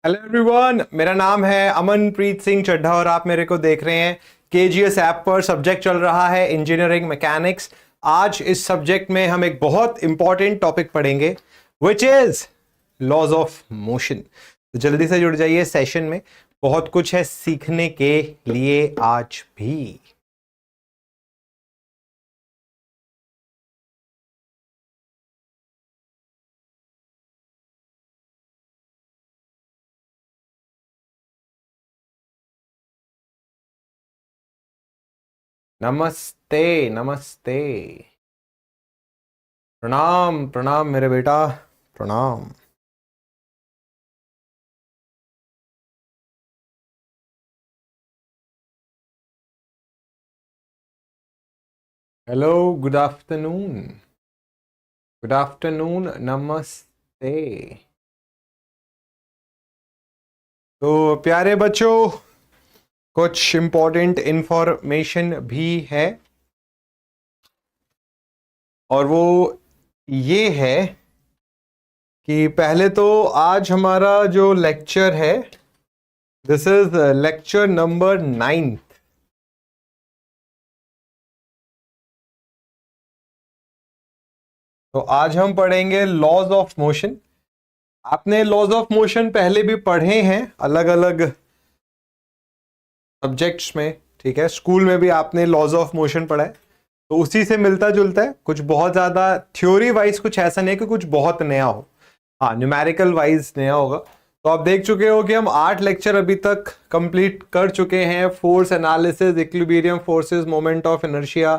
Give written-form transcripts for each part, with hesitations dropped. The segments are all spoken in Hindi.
हेलो एवरीवन, मेरा नाम है अमनप्रीत सिंह चड्ढा और आप मेरे को देख रहे हैं केजीएस ऐप पर। सब्जेक्ट चल रहा है इंजीनियरिंग मैकेनिक्स। आज इस सब्जेक्ट में हम एक बहुत इंपॉर्टेंट टॉपिक पढ़ेंगे which is laws of motion. तो जल्दी से जुड़ जाइए सेशन में, बहुत कुछ है सीखने के लिए आज भी। नमस्ते नमस्ते, प्रणाम प्रणाम मेरे बेटा, प्रणाम। Hello, good afternoon, good afternoon, नमस्ते। तो प्यारे बच्चों, कुछ इंपॉर्टेंट इंफॉर्मेशन भी है और वो ये है कि पहले तो आज हमारा जो लेक्चर है, दिस इज लेक्चर नंबर 9। तो आज हम पढ़ेंगे लॉज ऑफ मोशन। आपने लॉज ऑफ मोशन पहले भी पढ़े हैं अलग अलग सब्जेक्ट्स में, ठीक है। स्कूल में भी आपने लॉज ऑफ मोशन पढ़ा है, तो उसी से मिलता जुलता है। कुछ बहुत ज्यादा थ्योरी वाइज कुछ ऐसा नहीं है कि कुछ बहुत नया हो, हाँ न्यूमेरिकल वाइज नया होगा। तो आप देख चुके हो कि हम 8 लेक्चर अभी तक कंप्लीट कर चुके हैं। Force analysis, equilibrium forces, moment of inertia,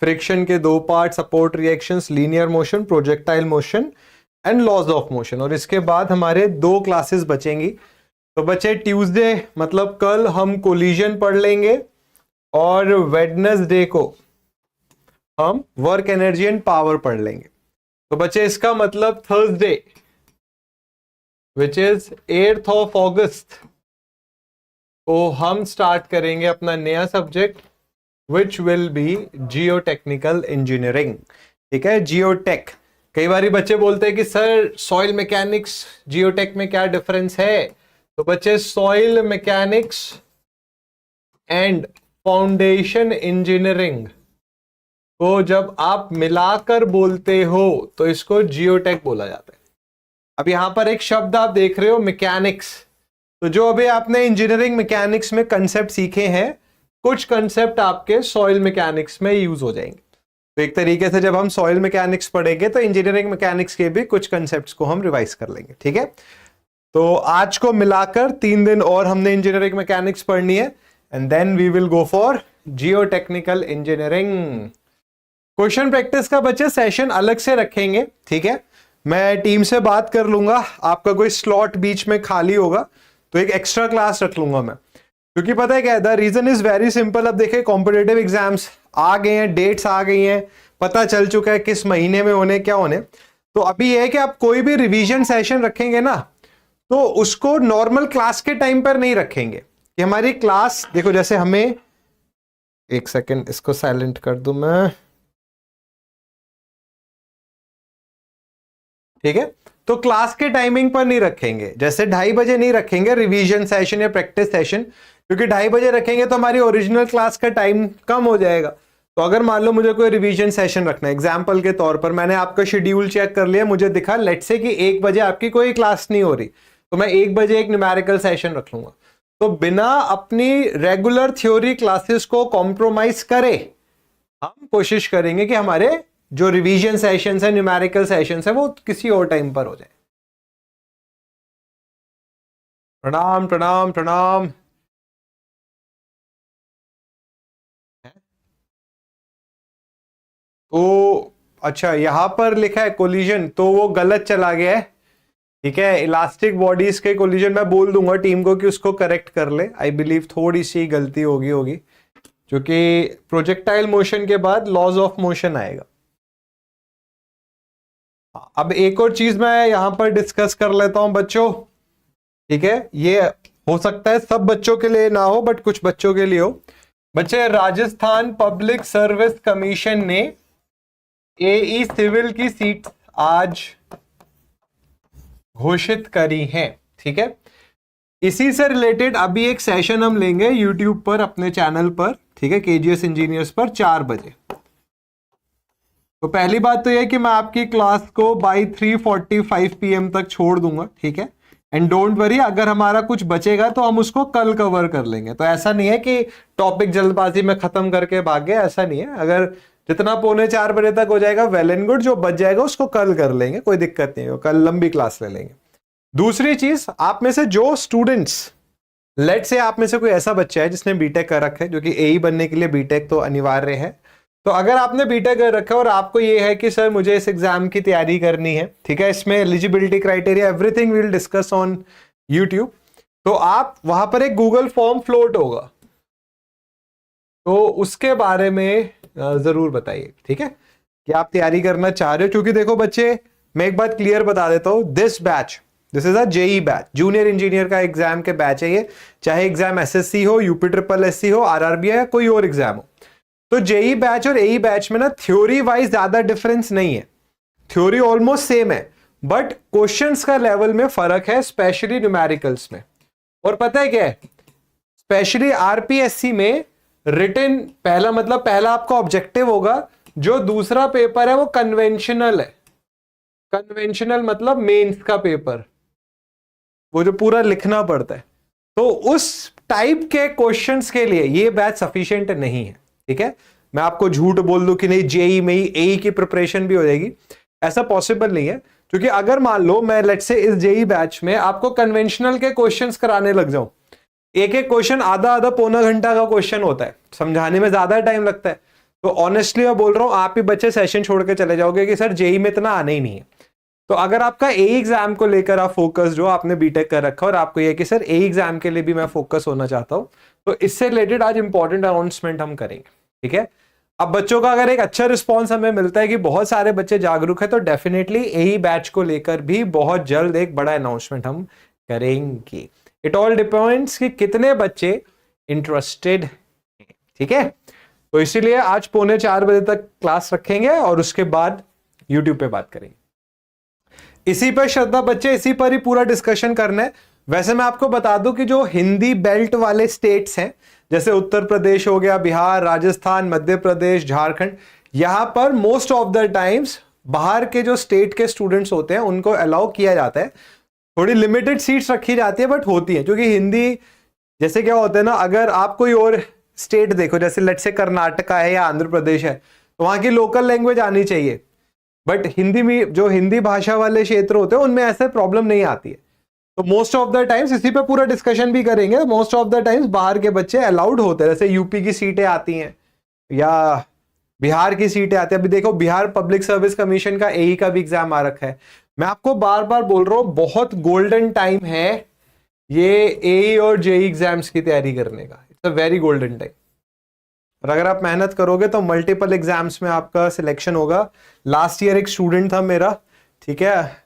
friction के 2 part, support reactions, linear motion, projectile motion and laws of motion. और इसके बाद हमारे 2 क्लासेस बचेंगी। तो बच्चे, ट्यूसडे मतलब कल हम कोलिजन पढ़ लेंगे और वेडनेसडे को हम वर्क एनर्जी एंड पावर पढ़ लेंगे। तो बच्चे, इसका मतलब Thursday which is 8th of August को हम स्टार्ट करेंगे अपना नया subject which will be Jio technical engineering. ठीक है, जियोटेक। कई बार बच्चे बोलते हैं कि सर सॉइल मैकेनिक्स जियोटेक में क्या डिफरेंस है। तो बच्चे, soil mechanics and foundation engineering को जब आप मिलाकर बोलते हो तो इसको जियोटेक बोला जाता है। अब यहां पर एक शब्द आप देख रहे हो, मैकेनिक्स। तो जो अभी आपने इंजीनियरिंग मैकेनिक्स में कंसेप्ट सीखे हैं, कुछ कंसेप्ट आपके सॉइल मैकेनिक्स में यूज हो जाएंगे। तो एक तरीके से जब हम सॉइल मैकेनिक्स पढ़ेंगे तो इंजीनियरिंग मैकेनिक्स के भी कुछ कंसेप्ट्स को हम रिवाइज कर लेंगे। ठीक है, तो आज को मिलाकर 3 दिन और हमने इंजीनियरिंग मैकेनिक्स पढ़नी है and then we will go for geotechnical engineering. Question practice का बच्चे सेशन अलग से रखेंगे, ठीक है। मैं टीम से बात कर लूंगा, आपका कोई स्लॉट बीच में खाली होगा तो एक एक्स्ट्रा क्लास रख लूंगा मैं। क्योंकि पता है क्या है, the reason is very simple. अब देखिए, कॉम्पिटेटिव एग्जाम्स आ गए हैं, डेट्स आ गई हैं, पता चल चुका है किस महीने में होने क्या होने। तो अभी यह है कि आप कोई भी रिवीजन सेशन रखेंगे ना, तो उसको नॉर्मल क्लास के टाइम पर नहीं रखेंगे। कि हमारी क्लास देखो, जैसे हमें, एक सेकेंड इसको साइलेंट कर दूं मैं, ठीक है। तो क्लास के टाइमिंग पर नहीं रखेंगे, जैसे 2:30 बजे नहीं रखेंगे रिवीजन सेशन या प्रैक्टिस सेशन, क्योंकि 2:30 बजे रखेंगे तो हमारी ओरिजिनल क्लास का टाइम कम हो जाएगा। तो अगर मान लो मुझे कोई रिवीजन सेशन रखना है, एग्जाम्पल के तौर पर मैंने आपका शेड्यूल चेक कर लिया, मुझे दिखा लेट्स से कि 1 बजे आपकी कोई क्लास नहीं हो रही, तो मैं 1 बजे एक न्यूमेरिकल सेशन रख लूंगा। तो बिना अपनी रेगुलर थ्योरी क्लासेस को कॉम्प्रोमाइज करे हम कोशिश करेंगे कि हमारे जो रिवीजन सेशंस है, न्यूमेरिकल सेशंस है, वो किसी और टाइम पर हो जाए। प्रणाम प्रणाम प्रणाम। तो अच्छा, यहां पर लिखा है कोलिजन, तो वो गलत चला गया है। ठीक है, इलास्टिक बॉडीज के कोलिजन मैं बोल दूंगा टीम को कि उसको करेक्ट कर ले। आई बिलीव थोड़ी सी गलती होगी क्योंकि प्रोजेक्टाइल मोशन के बाद लॉज ऑफ मोशन आएगा। अब एक और चीज मैं यहां पर डिस्कस कर लेता हूं बच्चों, ठीक है। ये हो सकता है सब बच्चों के लिए ना हो, बट कुछ बच्चों के लिए हो। बच्चे, राजस्थान पब्लिक सर्विस कमीशन ने एई सिविल की सीट आज घोषित करी हैं, ठीक है। इसी से रिलेटेड अभी एक सेशन हम लेंगे यूट्यूब पर अपने चैनल पर, ठीक है, केजीएस इंजीनियर्स पर 4 बजे। तो पहली बात तो यह कि मैं आपकी क्लास को बाय 3:45 PM तक छोड़ दूंगा, ठीक है। एंड डोंट वरी, अगर हमारा कुछ बचेगा तो हम उसको कल कवर कर लेंगे। तो ऐसा नहीं है कि टॉपिक जल्दबाजी में खत्म करके भाग गए, ऐसा नहीं है। अगर जितना 3:45 बजे तक हो जाएगा वेल एंड गुड, जो बच जाएगा उसको कल कर लेंगे, कोई दिक्कत नहीं है, कल लंबी क्लास ले लेंगे। दूसरी चीज, आप में से जो स्टूडेंट्स, लेट से आप में से कोई ऐसा बच्चा है जिसने बीटेक कर रखा है, जो कि एई बनने के लिए बीटेक तो अनिवार्य है। तो अगर आपने बीटेक कर रखा है और आपको ये है कि सर मुझे इस एग्जाम की तैयारी करनी है, ठीक है, इसमें eligibility criteria everything will discuss on YouTube, तो आप वहां पर एक गूगल फॉर्म फ्लोट होगा, तो उसके बारे में जरूर बताइए, ठीक है, कि आप तैयारी करना चाह रहे हो। क्योंकि देखो बच्चे, मैं एक बात क्लियर बता देता हूं, this is a JE batch, junior engineer का एग्जाम के बैच है ये। चाहे एग्जाम एसएससी हो, यूपी ट्रिपल एससी हो, आरआरबी या कोई और एग्जाम हो, तो जेई बैच और एई बैच में ना थ्योरी वाइज ज्यादा डिफरेंस नहीं है, थ्योरी ऑलमोस्ट सेम है, बट क्वेश्चंस का लेवल में फर्क है, स्पेशली न्यूमेरिकल्स में। और पता है क्या है, स्पेशली आरपीएससी में रिटन पहला आपका ऑब्जेक्टिव होगा, जो दूसरा पेपर है वो कन्वेंशनल है। कन्वेंशनल मतलब मेंस का पेपर, वो जो पूरा लिखना पड़ता है। तो उस टाइप के क्वेश्चंस के लिए ये बैच सफिशिएंट नहीं है, ठीक है। मैं आपको झूठ बोल दूं कि नहीं जेई में ही एई की प्रिपरेशन भी हो जाएगी, ऐसा पॉसिबल नहीं है। क्योंकि अगर मान लो मैं लेट्स से इस जेई बैच में आपको कन्वेंशनल के क्वेश्चंस कराने लग जाऊं, एक एक क्वेश्चन आधा पौना घंटा का क्वेश्चन होता है, समझाने में ज्यादा टाइम लगता है, तो ऑनेस्टली मैं बोल रहा हूं, आप ही बच्चे सेशन छोड़ के चले जाओगे कि सर जेई में इतना आना ही नहीं है। तो अगर आपका एई एग्जाम को लेकर आप फोकस, जो आपने बीटेक कर रखा और आपको ये कि सर एई एग्जाम के लिए भी मैं फोकस होना चाहता हूं, तो इससे रिलेटेड आज इंपॉर्टेंट अनाउंसमेंट हम करेंगे, ठीक है। अब बच्चों का अगर एक अच्छा रिस्पांस हमें मिलता है कि बहुत सारे बच्चे जागरूक है, तो डेफिनेटली एई बैच को लेकर भी बहुत जल्द एक बड़ा अनाउंसमेंट हम करेंगे। इट ऑल डिपेंड्स कि कितने बच्चे इंटरेस्टेड हैं, ठीक है। तो इसीलिए आज 3:45 बजे तक क्लास रखेंगे और उसके बाद यूट्यूब पे बात करेंगे। इसी पर श्रद्धा बच्चे, इसी पर ही पूरा डिस्कशन करना है। वैसे मैं आपको बता दूं कि जो हिंदी बेल्ट वाले स्टेट्स हैं, जैसे उत्तर प्रदेश हो गया, बिहार, राजस्थान, मध्य प्रदेश, झारखंड, यहां पर मोस्ट ऑफ द टाइम्स बाहर के जो स्टेट के स्टूडेंट्स होते हैं उनको अलाउ किया जाता है। थोड़ी लिमिटेड सीट्स रखी जाती है बट होती है, क्योंकि हिंदी, जैसे क्या होता है ना, अगर आप कोई और स्टेट देखो, जैसे लेट से कर्नाटका है या आंध्र प्रदेश है, तो वहां की लोकल लैंग्वेज आनी चाहिए, बट हिंदी में जो हिंदी भाषा वाले क्षेत्र होते हैं उनमें ऐसे प्रॉब्लम नहीं आती है। तो मोस्ट ऑफ द टाइम्स, इसी पे पूरा डिस्कशन भी करेंगे, मोस्ट ऑफ द टाइम्स बाहर के बच्चे अलाउड होते हैं। जैसे यूपी की सीटें आती हैं या बिहार की सीटें आती है। अभी देखो, बिहार पब्लिक सर्विस कमीशन का एई का भी एग्जाम आ रखा है। मैं आपको बार बार बोल रहा हूं, बहुत गोल्डन टाइम है ये एई और जेई एग्जाम्स की तैयारी करने का। It's a very golden time, और अगर आप मेहनत करोगे तो मल्टीपल एग्जाम्स में आपका सिलेक्शन होगा। लास्ट ईयर एक स्टूडेंट था मेरा, ठीक है,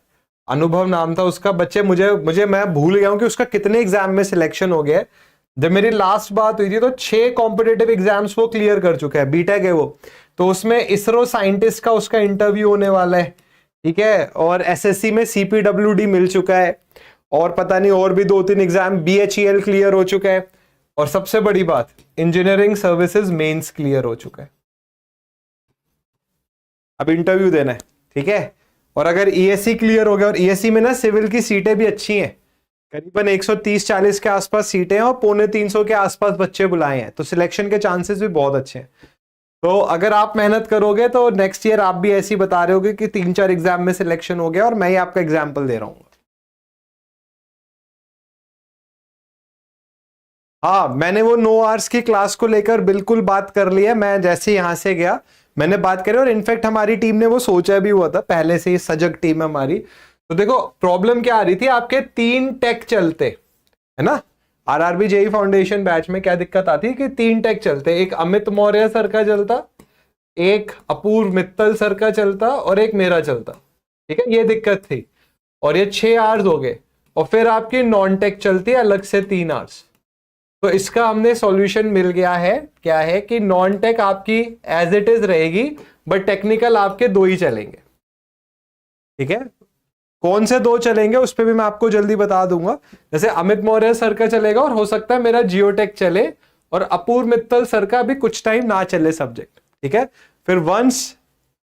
अनुभव नाम था उसका, बच्चे मुझे मैं भूल गया हूं कि उसका कितने एग्जाम में सिलेक्शन हो गया है। जब मेरी लास्ट बात हुई थी तो 6 कॉम्पिटेटिव एग्जाम्स वो क्लियर कर चुका है, बीटेक है वो। तो उसमें इसरो साइंटिस्ट का उसका इंटरव्यू होने वाला है, ठीक है, और एसएससी में सीपीडब्ल्यूडी मिल चुका है, और पता नहीं और भी 2-3 एग्जाम, बीएचईएल क्लियर हो चुका है, और सबसे बड़ी बात, इंजीनियरिंग सर्विसेज मेंस क्लियर हो चुका है। अब इंटरव्यू देना है, ठीक है। और अगर ईएससी क्लियर हो गया, और ईएससी में ना सिविल की सीटें भी अच्छी हैं, करीबन 130-140 के आसपास सीटें हैं, और 250 के आसपास बच्चे बुलाए हैं, तो सिलेक्शन के चांसेस भी बहुत अच्छे हैं। तो अगर आप मेहनत करोगे तो नेक्स्ट ईयर आप भी ऐसी बता रहे होगे कि 3-4 एग्जाम में सिलेक्शन हो गया, और मैं ही आपका एग्जाम्पल दे रहा हूँ। हाँ, मैंने वो 9 आवर्स की क्लास को लेकर बिल्कुल बात कर ली है। मैं जैसे यहां से गया मैंने बात करी, और इनफैक्ट हमारी टीम ने वो सोचा भी हुआ था, पहले से ही सजग टीम है हमारी। तो देखो प्रॉब्लम क्या आ रही थी, आपके 3 टेक चलते है ना, आरआरबी जेई फाउंडेशन बैच में क्या दिक्कत आती है कि 3 टेक चलते, एक अमित मौर्य सर का चलता, एक अपूर्व मित्तल सर का चलता, और एक मेरा चलता, ठीक है, ये दिक्कत थी। और ये 6 आवर्स हो गए, और फिर आपकी नॉन टेक चलती है अलग से 3 आवर्स। तो इसका हमने सॉल्यूशन मिल गया है, क्या है कि नॉन टेक आपकी एज इट इज रहेगी, बट टेक्निकल आपके 2 ही चलेंगे, ठीक है। कौन से 2 चलेंगे उस पर भी मैं आपको जल्दी बता दूंगा। जैसे अमित मौर्य सर का चलेगा और हो सकता है मेरा जियोटेक चले, और अपूर्व मित्तल सर का भी कुछ टाइम ना चले सब्जेक्ट, ठीक है। फिर वंस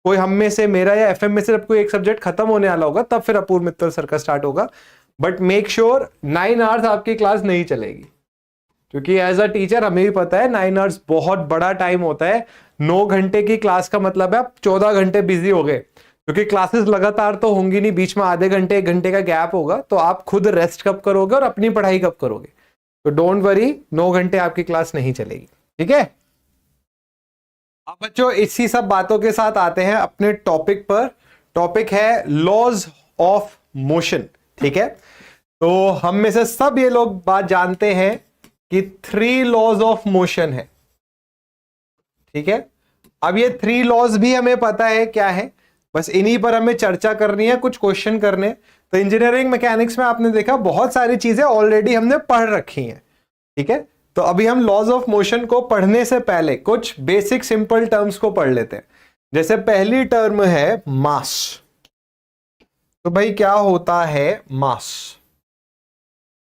कोई हम में से, मेरा या एफएम में से जब कोई एक सब्जेक्ट खत्म होने वाला होगा तब फिर अपूर्व मित्तल सर का स्टार्ट होगा। बट मेक श्योर 9 आवर्स आपकी क्लास नहीं चलेगी, क्योंकि एज अ टीचर हमें भी पता है 9 आवर्स बहुत बड़ा टाइम होता है। 9 घंटे की क्लास का मतलब है आप 14 घंटे बिजी हो गए, क्योंकि क्लासेस लगातार तो होंगी नहीं, बीच में आधे घंटे 1 घंटे का गैप होगा, तो आप खुद रेस्ट कब करोगे और अपनी पढ़ाई कब करोगे। तो डोंट वरी, 9 घंटे आपकी क्लास नहीं चलेगी, ठीक है। अब बच्चों इसी सब बातों के साथ आते हैं अपने टॉपिक पर। टॉपिक है लॉज ऑफ मोशन, ठीक है। तो हम में से सब ये लोग बात जानते हैं कि 3 लॉज ऑफ मोशन है, ठीक है। अब ये 3 लॉज भी हमें पता है क्या है, बस इन्हीं पर हमें चर्चा करनी है, कुछ क्वेश्चन करने। तो इंजीनियरिंग मैकेनिक्स में आपने देखा बहुत सारी चीजें ऑलरेडी हमने पढ़ रखी हैं, ठीक है। तो अभी हम लॉज ऑफ मोशन को पढ़ने से पहले कुछ बेसिक सिंपल टर्म्स को पढ़ लेते हैं। जैसे पहली टर्म है मास। तो भाई क्या होता है मास?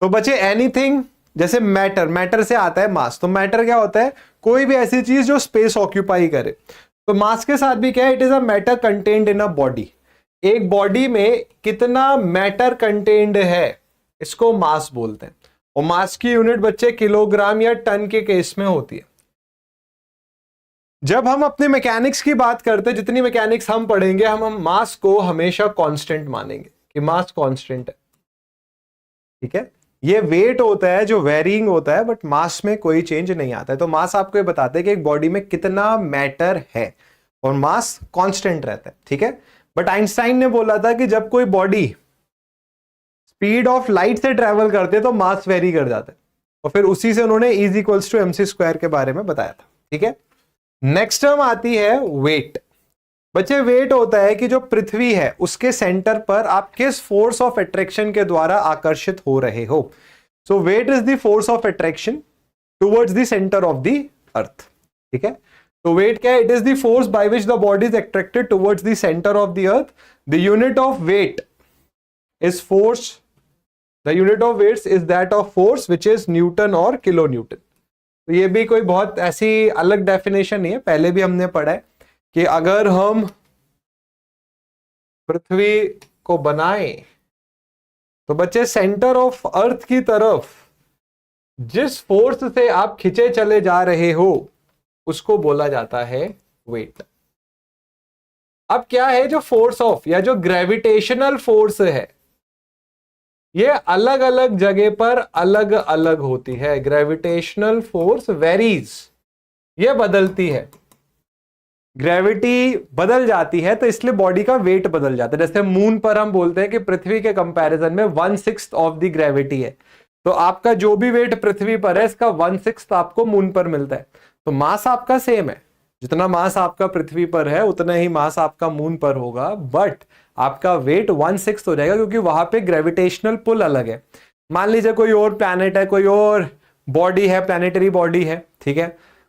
तो बच्चे एनीथिंग, जैसे मैटर, मैटर से आता है मास। तो मैटर क्या होता है? कोई भी ऐसी चीज जो स्पेस ऑक्यूपाई करे। तो मास के साथ भी क्या है? It is a matter contained in a body. एक बॉडी में कितना मैटर कंटेन्ड है, इसको मास बोलते हैं। और मास की यूनिट बच्चे किलोग्राम या टन के केस में होती है। जब हम अपने मैकेनिक्स की बात करते हैं, जितनी मैकेनिक्स हम पढ़ेंगे, हम मास को हमेशा कांस्टेंट मानेंगे कि मास कांस्टेंट है, ठीक है। ये वेट होता है जो वेरिंग होता है, बट मास में कोई चेंज नहीं आता है। तो मास आपको ये बताते हैं कि एक बॉडी में कितना मैटर है, और मास कांस्टेंट रहता है, ठीक है। बट आइंस्टाइन ने बोला था कि जब कोई बॉडी स्पीड ऑफ लाइट से ट्रेवल करते तो मास वेरी कर जाता है, और फिर उसी से उन्होंने is equals to mc square के बारे में बताया था, ठीक है। नेक्स्ट टर्म आती है वेट। बच्चे वेट होता है कि जो पृथ्वी है उसके सेंटर पर आप किस फोर्स ऑफ अट्रैक्शन के द्वारा आकर्षित हो रहे हो। So weight is the force of attraction towards the centre of the earth, ठीक है। तो वेट क्या है? It is the force by which the body is attracted towards the centre of the earth. The unit of weight is force, the unit of weights is that of force which is newton और किलो न्यूटन। तो ये भी कोई बहुत ऐसी अलग डेफिनेशन नहीं है, पहले भी हमने पढ़ा है कि अगर हम पृथ्वी को बनाएं तो बच्चे सेंटर ऑफ अर्थ की तरफ जिस फोर्स से आप खिंचे चले जा रहे हो उसको बोला जाता है वेट। अब क्या है जो फोर्स ऑफ या जो ग्रेविटेशनल फोर्स है, ये अलग अलग जगह पर अलग अलग होती है। ग्रेविटेशनल फोर्स वेरीज, ये बदलती है, ग्रेविटी बदल जाती है, तो इसलिए बॉडी का वेट बदल जाता है। जैसे मून पर हम बोलते हैं कि पृथ्वी के कंपैरिजन में 1/6 ऑफ द ग्रेविटी है, तो आपका जो भी वेट पृथ्वी पर है इसका 1/6 आपको मून पर मिलता है। तो मास आपका सेम है, जितना मास आपका पृथ्वी पर है उतना ही मास आपका मून पर होगा, बट आपका वेट 1/6 हो जाएगा, क्योंकि वहां पे ग्रेविटेशनल पुल अलग है। मान लीजिए कोई और प्लैनेट है, कोई और बॉडी है, प्लैनेटरी बॉडी है, ठीक है,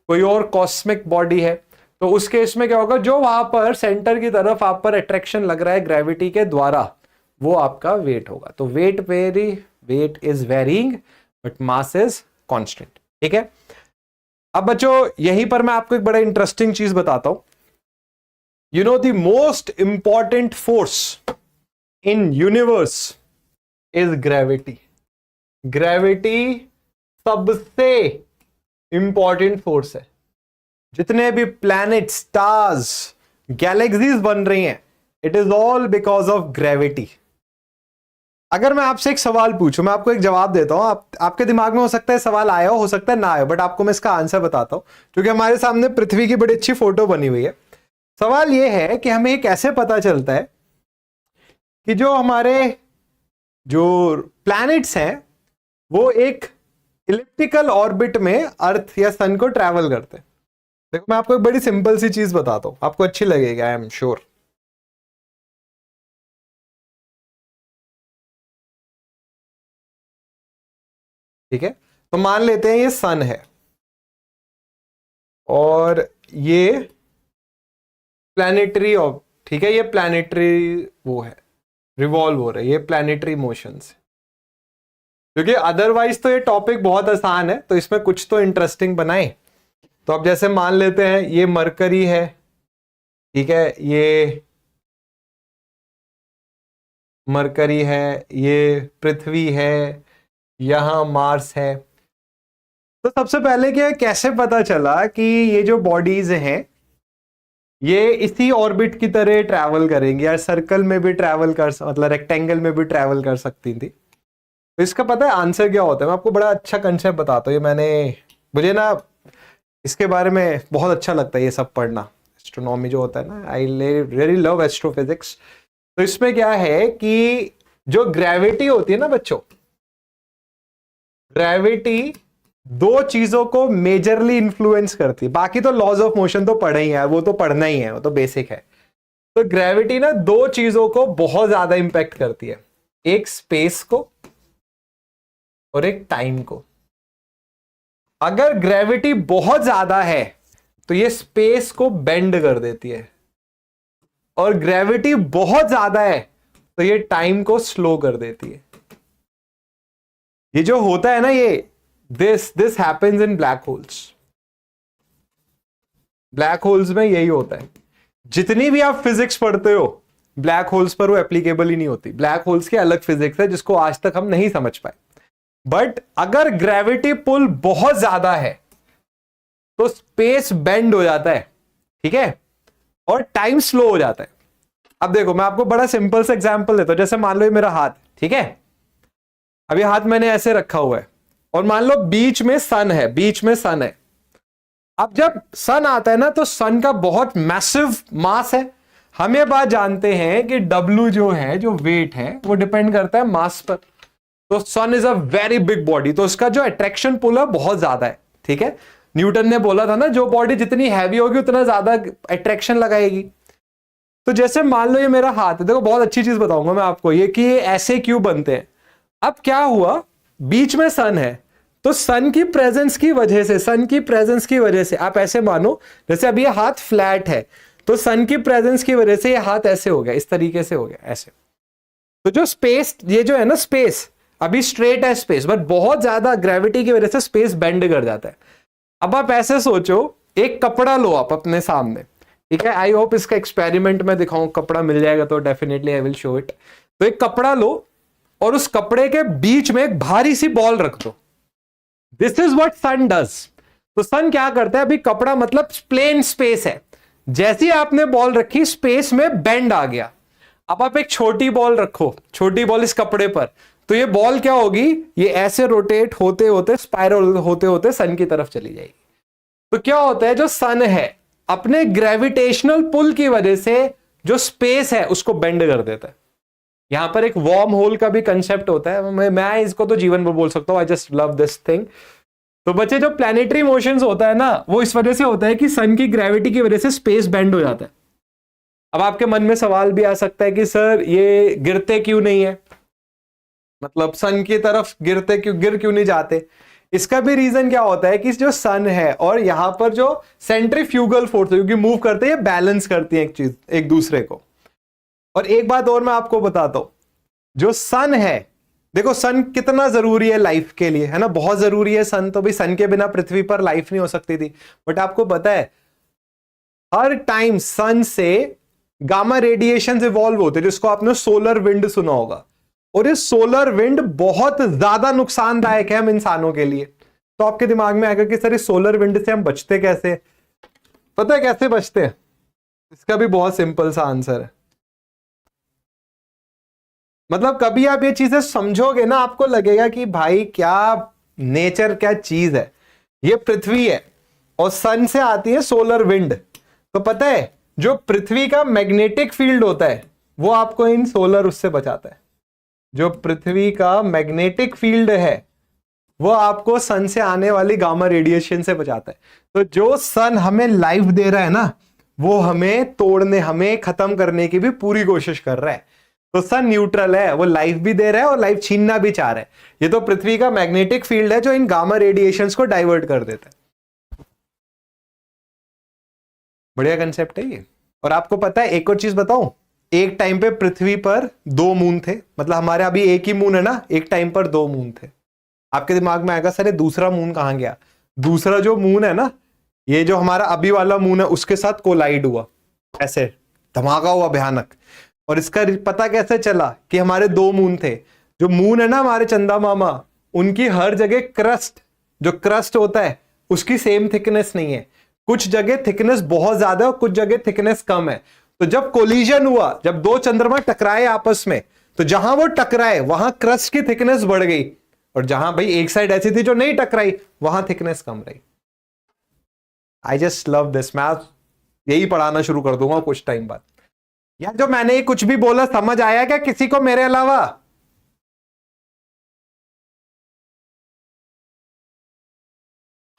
कोई और कॉस्मिक बॉडी है, तो उस केस में क्या होगा? जो वहां पर सेंटर की तरफ आप पर अट्रैक्शन लग रहा है ग्रेविटी के द्वारा, वो आपका वेट होगा। तो weight is varying but mass is constant, ठीक है। अब बच्चों यहीं पर मैं आपको एक बड़ा इंटरेस्टिंग चीज बताता हूं। You know the most important force in universe is gravity. Gravity सबसे इंपॉर्टेंट फोर्स है। जितने भी प्लैनेट, स्टार्स, गैलेक्सीज बन रही हैं, it is all because of gravity. अगर मैं आपसे एक सवाल पूछूं, मैं आपको एक जवाब देता हूं, आपके दिमाग में हो सकता है सवाल आया हो सकता है ना आया, बट आपको मैं इसका आंसर बताता हूं, क्योंकि हमारे सामने पृथ्वी की बड़ी अच्छी फोटो बनी हुई है। सवाल यह है कि हमें कैसे पता चलता है कि जो हमारे जो प्लैनेट्स हैं वो एक इलिप्टिकल ऑर्बिट में अर्थ या सन को ट्रैवल करते हैं। देखो मैं आपको एक बड़ी सिंपल सी चीज बताता हूं, आपको अच्छी लगेगी, आई एम श्योर। ठीक है, तो मान लेते हैं ये सन है और ये प्लैनेटरी, ठीक है, ये प्लैनेटरी वो है, रिवॉल्व हो रहे हैं, ये प्लैनेटरी मोशंस। क्योंकि अदरवाइज तो ये टॉपिक बहुत आसान है, तो इसमें कुछ तो इंटरेस्टिंग बनाए। तो अब जैसे मान लेते हैं ये मरकरी है, ठीक है, ये मरकरी है, ये पृथ्वी है, यहां मार्स है। तो सबसे पहले क्या, कैसे पता चला कि ये जो बॉडीज हैं ये इसी ऑर्बिट की तरह ट्रैवल करेंगी, या सर्कल में भी ट्रैवल कर, मतलब रेक्टेंगल में भी ट्रैवल कर सकती थी? तो इसका पता है आंसर क्या होता है? मैं आपको बड़ा अच्छा कंसेप्ट बताता हूँ। ये मुझे ना इसके बारे में बहुत अच्छा लगता है ये सब पढ़ना, एस्ट्रोनॉमी जो होता है ना, आई रियली लव एस्ट्रोफिजिक्स। तो इसमें क्या है कि जो ग्रेविटी होती है ना बच्चों, ग्रेविटी दो चीजों को मेजरली इन्फ्लुएंस करती है। बाकी तो लॉज ऑफ मोशन तो पढ़ा ही है, वो तो पढ़ना ही है, वो तो बेसिक है। तो ग्रेविटी ना दो चीजों को बहुत ज्यादा इंपैक्ट करती है, एक स्पेस को और एक टाइम को। अगर ग्रेविटी बहुत ज्यादा है तो ये स्पेस को बेंड कर देती है, और ग्रेविटी बहुत ज्यादा है तो ये टाइम को स्लो कर देती है। ये जो होता है ना, ये this happens in black holes. Black holes में यही होता है। जितनी भी आप फिजिक्स पढ़ते हो ब्लैक होल्स पर वो एप्लीकेबल ही नहीं होती। ब्लैक होल्स की अलग फिजिक्स है जिसको आज तक हम नहीं समझ पाए। बट अगर ग्रेविटी पुल बहुत ज्यादा है तो स्पेस बेंड हो जाता है, ठीक है, और टाइम स्लो हो जाता है। अब देखो मैं आपको बड़ा सिंपल सा एग्जांपल देता हूं। जैसे मान लो ये मेरा हाथ, ठीक है, अभी हाथ मैंने ऐसे रखा हुआ है, और मान लो बीच में सन है, बीच में सन है। अब जब सन आता है ना तो सन का बहुत मैसिव मास है। हम ये बात जानते हैं कि W जो है, जो वेट है, वो डिपेंड करता है मास पर। तो sun is a very big body, तो उसका जो अट्रैक्शन पुल है बहुत ज्यादा है, ठीक है। न्यूटन ने बोला था ना, जो बॉडी जितनी हैवी होगी उतना ज्यादा अट्रैक्शन लगाएगी। तो जैसे मान लो ये मेरा हाथ है, देखो बहुत अच्छी चीज बताऊंगा मैं आपको, ये कि ये ऐसे क्यों बनते हैं। अब क्या हुआ, बीच में सन है, तो सन की प्रेजेंस की वजह से, सन की प्रेजेंस की वजह से आप ऐसे मानो जैसे अब ये हाथ फ्लैट है, तो सन की प्रेजेंस की वजह से ये हाथ ऐसे हो गया, इस तरीके से हो गया ऐसे। तो जो स्पेस, ये जो है ना स्पेस, अभी स्ट्रेट है स्पेस, बट बहुत ज्यादा ग्रेविटी की वजह से स्पेस बेंड कर जाता है। अब आप ऐसे सोचो, एक कपड़ा लो आप अपने सामने, ठीक है, आई होप इसका एक्सपेरिमेंट में दिखाऊं, कपड़ा मिल जाएगा तो definitely I will show it. तो एक कपड़ा लो और उस कपड़े के बीच में एक भारी सी बॉल रख दो। This is what sun does. तो सन क्या करता है, अभी कपड़ा मतलब प्लेन स्पेस है, जैसी आपने बॉल रखी स्पेस में बेंड आ गया। अब आप एक छोटी बॉल रखो, छोटी बॉल इस कपड़े पर, तो ये बॉल क्या होगी, ये ऐसे रोटेट होते होते, स्पाइरल होते होते सन की तरफ चली जाएगी। तो क्या होता है, जो सन है अपने ग्रेविटेशनल पुल की वजह से जो स्पेस है उसको बेंड कर देता है। यहां पर एक वार्म होल का भी कंसेप्ट होता है, मैं इसको तो जीवन भर बोल सकता हूं, I just love this thing. तो बच्चे जो प्लैनेटरी मोशंस होता है ना, वो इस वजह से होता है कि सन की ग्रेविटी की वजह से स्पेस बेंड हो जाता है। अब आपके मन में सवाल भी आ सकता है कि सर ये गिरते क्यों नहीं है, मतलब सन की तरफ गिरते क्यों, गिर क्यों नहीं जाते? इसका भी रीजन क्या होता है कि जो सन है और यहां पर जो सेंट्रीफ्यूगल फोर्स है, क्योंकि मूव करते हैं, बैलेंस करती है एक चीज एक दूसरे को। और एक बात और मैं आपको बताता हूं, जो सन है, देखो सन कितना जरूरी है लाइफ के लिए, है ना, बहुत जरूरी है सन। तो भाई सन के बिना पृथ्वी पर लाइफ नहीं हो सकती थी। बट आपको पता है हर टाइम सन से गामा रेडिएशन इवॉल्व होते हैं, जिसको आपने सोलर विंड सुना होगा। और ये सोलर विंड बहुत ज्यादा नुकसानदायक है हम इंसानों के लिए। तो आपके दिमाग में आएगा कि सर इस सोलर विंड से हम बचते कैसे? पता है कैसे बचते हैं? इसका भी बहुत सिंपल सा आंसर है। मतलब कभी आप ये चीजें समझोगे ना, आपको लगेगा कि भाई क्या नेचर, क्या चीज है। ये पृथ्वी है और सन से आती है सोलर विंड। तो पता है जो पृथ्वी का मैग्नेटिक फील्ड होता है वो आपको इन सोलर उससे बचाता है। जो पृथ्वी का मैग्नेटिक फील्ड है वो आपको सन से आने वाली गामा रेडिएशन से बचाता है। तो जो सन हमें लाइफ दे रहा है ना, वो हमें तोड़ने, हमें खत्म करने की भी पूरी कोशिश कर रहा है। तो सन न्यूट्रल है, वो लाइफ भी दे रहा है और लाइफ छीनना भी चाह रहा है। ये तो पृथ्वी का मैग्नेटिक फील्ड है जो इन गामा रेडिएशंस को डाइवर्ट कर देता है। बढ़िया कंसेप्ट है ये। और आपको पता है एक और चीज बताऊं, एक टाइम पे पृथ्वी पर 2 मून थे, मतलब हमारे अभी एक ही मून है ना, एक टाइम पर 2 मून थे। आपके दिमाग में आएगा सर ये दूसरा मून कहां गया? दूसरा जो मून है ना, ये जो हमारा अभी वाला मून है उसके साथ कोलाइड हुआ, ऐसे धमाका हुआ भयानक। और इसका पता कैसे चला कि हमारे 2 मून थे? जो मून है ना हमारे चंदा मामा, उनकी हर जगह क्रस्ट, जो क्रस्ट होता है उसकी सेम थिकनेस नहीं है। कुछ जगह थिकनेस बहुत ज्यादा है और कुछ जगह थिकनेस कम है। तो जब कोलिजन हुआ, जब 2 चंद्रमा टकराए आपस में, तो जहां वो टकराए वहां क्रस्ट की थिकनेस बढ़ गई, और जहां भाई एक साइड ऐसी थी जो नहीं टकराई, वहां थिकनेस कम रही। I just love this. मैं यही पढ़ाना शुरू कर दूंगा कुछ टाइम बाद। यार जो मैंने कुछ भी बोला समझ आया क्या किसी को मेरे अलावा?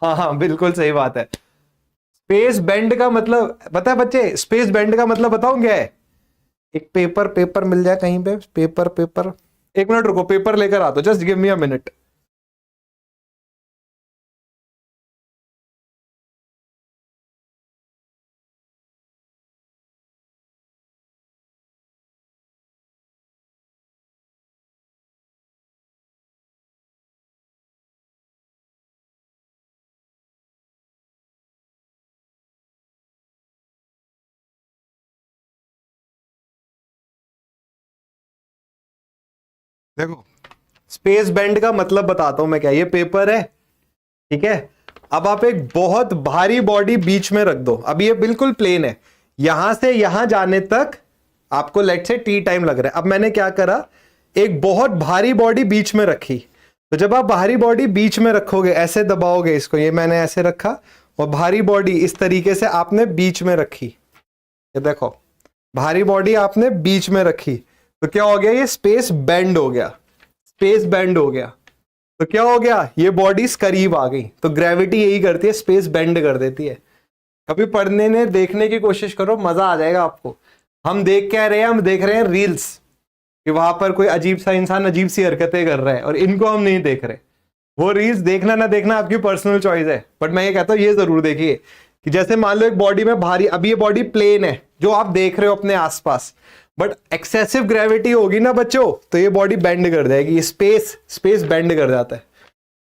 हाँ हाँ बिल्कुल सही बात है। स्पेस बेंड का मतलब पता है बच्चे? स्पेस बेंड का मतलब बताऊं क्या है? एक पेपर पेपर मिल जाए कहीं पे, पेपर पेपर, एक मिनट रुको, पेपर लेकर आ, तो just give me a minute. देखो स्पेस बेंड का मतलब बताता हूं मैं क्या। ये पेपर है, ठीक है। अब आप एक बहुत भारी बॉडी बीच में रख दो, अब ये बिल्कुल प्लेन है, यहां से यहां जाने तक आपको लेट से टी टाइम लग रहा है। अब मैंने क्या करा, एक बहुत भारी बॉडी बीच में रखी। तो जब आप भारी बॉडी बीच में रखोगे, ऐसे दबाओगे इसको, ये मैंने ऐसे रखा, और भारी बॉडी इस तरीके से आपने बीच में रखी। ये देखो भारी बॉडी आपने बीच में रखी, तो क्या हो गया? ये स्पेस बेंड हो गया, स्पेस बेंड हो गया। तो क्या हो गया? ये बॉडीज करीब आ गई। तो ग्रेविटी यही करती है, स्पेस बेंड कर देती है। कभी पढ़ने में देखने की कोशिश करो, मजा आ जाएगा आपको। हम देख क्या रहे हैं? हम देख रहे हैं रील्स, कि वहां पर कोई अजीब सा इंसान अजीब सी हरकतें कर रहा है, और इनको हम नहीं देख रहे। वो रील्स देखना ना देखना आपकी पर्सनल चॉइस है, बट मैं ये कहता हूं ये जरूर देखिए कि जैसे मान लो एक बॉडी में भारी, अभी ये बॉडी प्लेन है जो आप देख रहे हो अपने आसपास, बट एक्सेसिव ग्रेविटी होगी ना बच्चों, तो ये बॉडी बेंड कर देगी, स्पेस बेंड कर जाता है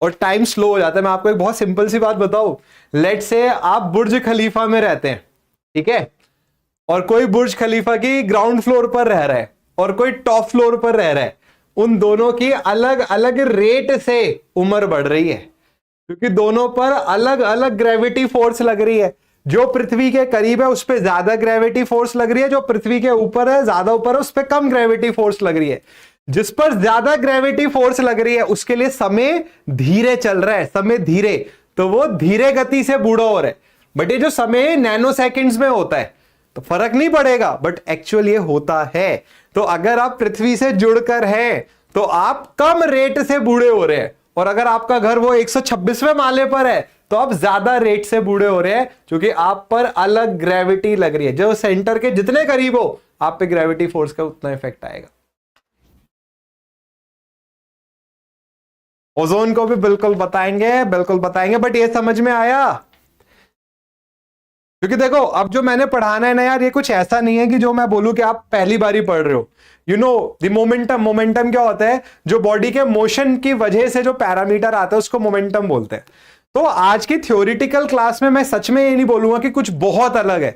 और टाइम स्लो हो जाता है। मैं आपको एक बहुत सिंपल सी बात बताऊं, लेट से आप बुर्ज खलीफा में रहते हैं, ठीक है, और कोई बुर्ज खलीफा की ग्राउंड फ्लोर पर रह रहा है और कोई टॉप फ्लोर पर रह रहा है। उन दोनों की अलग अलग रेट से उम्र बढ़ रही है, क्योंकि दोनों पर अलग अलग ग्रेविटी फोर्स लग रही है। जो पृथ्वी के करीब है उस पर ज्यादा ग्रेविटी फोर्स लग रही है, जो पृथ्वी के ऊपर है, ज्यादा ऊपर है, उस पर कम ग्रेविटी फोर्स लग रही है। जिस पर ज्यादा ग्रेविटी फोर्स लग रही है उसके लिए समय धीरे चल रहा है, समय धीरे, तो वो धीरे गति से बूढ़ा हो रहा है। बट ये जो समय नैनो सेकेंड्स में होता है तो फर्क नहीं पड़ेगा, बट एक्चुअल ये होता है। तो अगर आप पृथ्वी से जुड़कर हैं तो आप कम रेट से बूढ़े हो रहे हैं, और अगर आपका घर वो 126वें माले पर है तो आप ज्यादा रेट से बूढ़े हो रहे हैं, क्योंकि आप पर अलग ग्रेविटी लग रही है। जो सेंटर के जितने करीब हो आप पे ग्रेविटी फोर्स का उतना इफेक्ट आएगा। ओजोन को भी बिल्कुल बताएंगे, बिल्कुल बताएंगे, बट ये समझ में आया? क्योंकि देखो अब जो मैंने पढ़ाना है ना यार, ये कुछ ऐसा नहीं है कि जो मैं बोलूं कि आप पहली बार ही पढ़ रहे हो। You know the momentum, momentum क्या होता है? जो बॉडी के मोशन की वजह से जो पैरामीटर आता है उसको मोमेंटम बोलते हैं। तो आज की थ्योरिटिकल क्लास में मैं सच में ये नहीं बोलूंगा कि कुछ बहुत अलग है।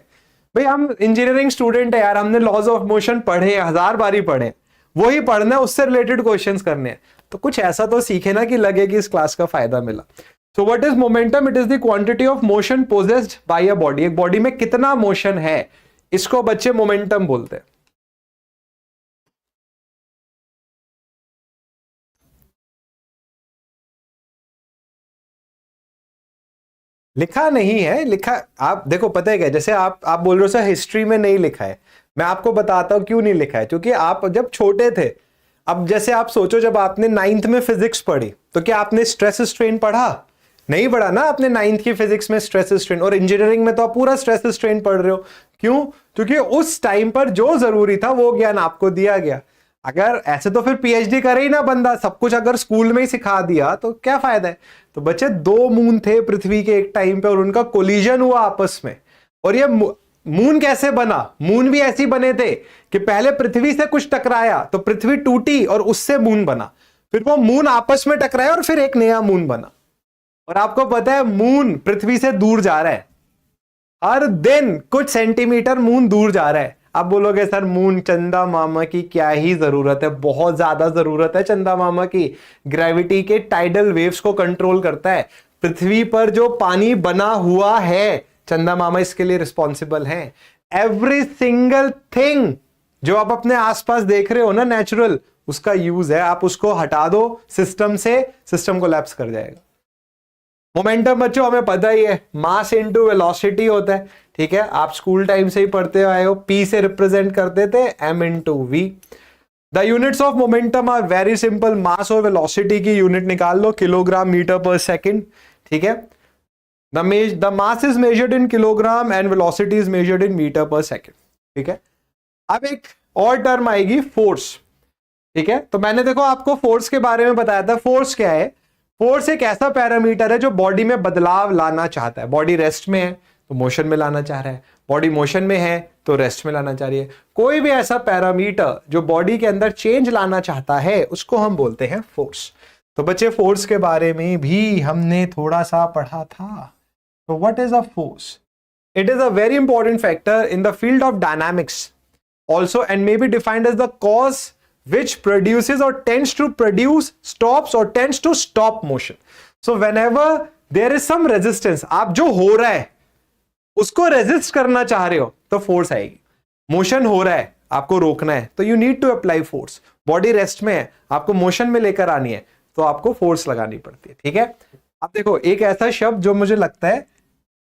भाई हम इंजीनियरिंग स्टूडेंट है यार, हमने लॉज ऑफ मोशन पढ़े, 1000 बार ही पढ़े, वही पढ़ना है, उससे रिलेटेड क्वेश्चंस करने हैं। तो कुछ ऐसा तो सीखे ना कि लगे कि इस क्लास का फायदा मिला। So what is momentum? It is the quantity of motion possessed by a body. एक बॉडी में कितना मोशन है, इसको बच्चे मोमेंटम बोलते हैं। लिखा नहीं है, लिखा आप देखो, पता है क्या, जैसे आप बोल रहे हो सर हिस्ट्री में नहीं लिखा है, मैं आपको बताता हूं क्यों नहीं लिखा है। क्योंकि आप जब छोटे थे, अब जैसे आप सोचो जब आपने 9th में फिजिक्स पढ़ी तो क्या आपने स्ट्रेस स्ट्रेन पढ़ा? नहीं पढ़ा ना आपने 9th की फिजिक्स में स्ट्रेस स्ट्रेन। और इंजीनियरिंग में तो आप पूरा स्ट्रेस स्ट्रेन पढ़ रहे हो। क्यों? क्योंकि उस टाइम पर जो जरूरी था वो ज्ञान आपको दिया गया। अगर ऐसे तो फिर पीएचडी करे ही ना बंदा, सब कुछ अगर स्कूल में ही सिखा दिया तो क्या फायदा है। तो बच्चे 2 मून थे पृथ्वी के एक टाइम पे और उनका कोलिजन हुआ आपस में, और ये मून कैसे बना? मून भी ऐसे ही बने थे कि पहले पृथ्वी से कुछ टकराया तो पृथ्वी टूटी और उससे मून बना, फिर वो मून आपस में टकराया और फिर एक नया मून बना। और आपको पता है मून पृथ्वी से दूर जा रहा है, हर दिन कुछ सेंटीमीटर मून दूर जा रहा है। आप बोलोगे सर मून, चंदा मामा की क्या ही जरूरत है? बहुत ज्यादा जरूरत है चंदा मामा की। ग्रेविटी के टाइडल वेव्स को कंट्रोल करता है। पृथ्वी पर जो पानी बना हुआ है, चंदा मामा इसके लिए रिस्पॉन्सिबल है। एवरी सिंगल थिंग जो आप अपने आसपास देख रहे हो ना नेचुरल, उसका यूज है। आप उसको हटा दो सिस्टम से, सिस्टम कोलैप्स कर जाएगा। मोमेंटम बच्चों हमें पता ही है, मास इनटू वेलोसिटी होता है, ठीक है? आप स्कूल टाइम से ही पढ़ते आए हो, पी से रिप्रेजेंट करते थे m into v. The units of momentum are very simple. Mass और वेलोसिटी की यूनिट निकाल लो, किलोग्राम मीटर पर सेकेंड, ठीक है? The mass is measured in kilogram and velocity is measured in metre per second, ठीक है? अब एक और टर्म आएगी फोर्स, ठीक है? तो मैंने देखो आपको फोर्स के बारे में बताया था। फोर्स क्या है? फोर्स एक ऐसा पैरामीटर है जो बॉडी में बदलाव लाना चाहता है। बॉडी रेस्ट में है तो मोशन में लाना चाह रहा है, बॉडी मोशन में है तो रेस्ट में लाना चाह रही है। कोई भी ऐसा पैरामीटर जो बॉडी के अंदर चेंज लाना चाहता है उसको हम बोलते हैं फोर्स। तो बच्चे फोर्स के बारे में भी हमने थोड़ा सा पढ़ा था। तो what is a force? It is a very important factor in the field of dynamics also and may be defined as the cause which produces or tends to produce, stops or tends to stop motion. So whenever there is some resistance, आप जो हो रहा है उसको रेजिस्ट करना चाह रहे हो तो फोर्स आएगी। मोशन हो रहा है, आपको रोकना है तो you need to apply force. Body rest में है, आपको मोशन में लेकर आनी है तो आपको फोर्स लगानी पड़ती है, ठीक है? अब देखो एक ऐसा शब्द जो मुझे लगता है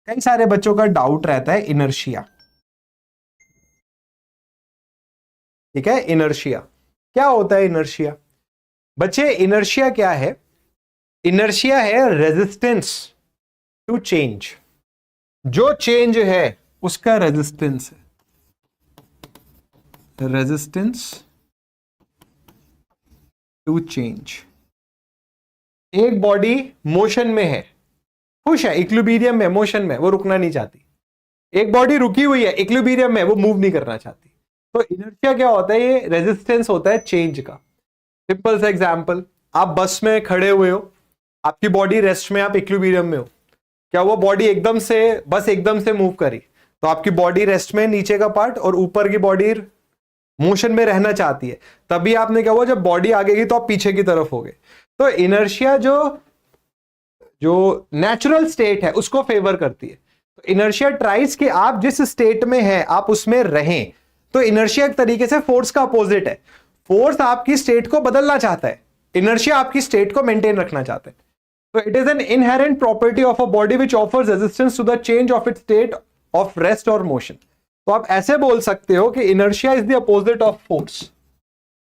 कई सारे बच्चों का डाउट रहता है, इनर्शिया, ठीक है? इनर्शिया क्या होता है? इनर्शिया बच्चे, इनर्शिया क्या है? इनर्शिया है रेजिस्टेंस टू चेंज। जो चेंज है उसका रेजिस्टेंस है, रेजिस्टेंस टू चेंज। एक बॉडी मोशन में है, खुश है, इक्विलिब्रियम में, मोशन में, वो रुकना नहीं चाहती। एक बॉडी रुकी हुई है, इक्विलिब्रियम में, वो मूव नहीं करना चाहती। तो इनर्शिया क्या होता है? ये रेजिस्टेंस होता है चेंज का। सिंपल सा एग्जांपल, आप बस में खड़े हुए हो, आपकी बॉडी रेस्ट में, आप इक्विलिब्रियम में हो। क्या वो बॉडी एकदम से, बस एकदम से मूव करी तो आपकी बॉडी रेस्ट में, नीचे का पार्ट, और ऊपर की बॉडी मोशन में रहना चाहती है। तभी आपने क्या हुआ, जब बॉडी आगे गई तो आप पीछे की तरफ हो गए। तो इनर्शिया जो नेचुरल स्टेट है उसको फेवर करती है। तो इनर्शिया ट्राइज कि आप जिस स्टेट में है आप उसमें रहें। तो इनर्शिया एक तरीके से फोर्स का अपोजिट है। फोर्स आपकी स्टेट को बदलना चाहता है, इनर्शिया आपकी स्टेट को मेंटेन रखना चाहता है। तो it is an inherent property of a body which offers resistance to the change of its state of rest और मोशन। तो आप ऐसे बोल सकते हो कि inertia is the opposite of force.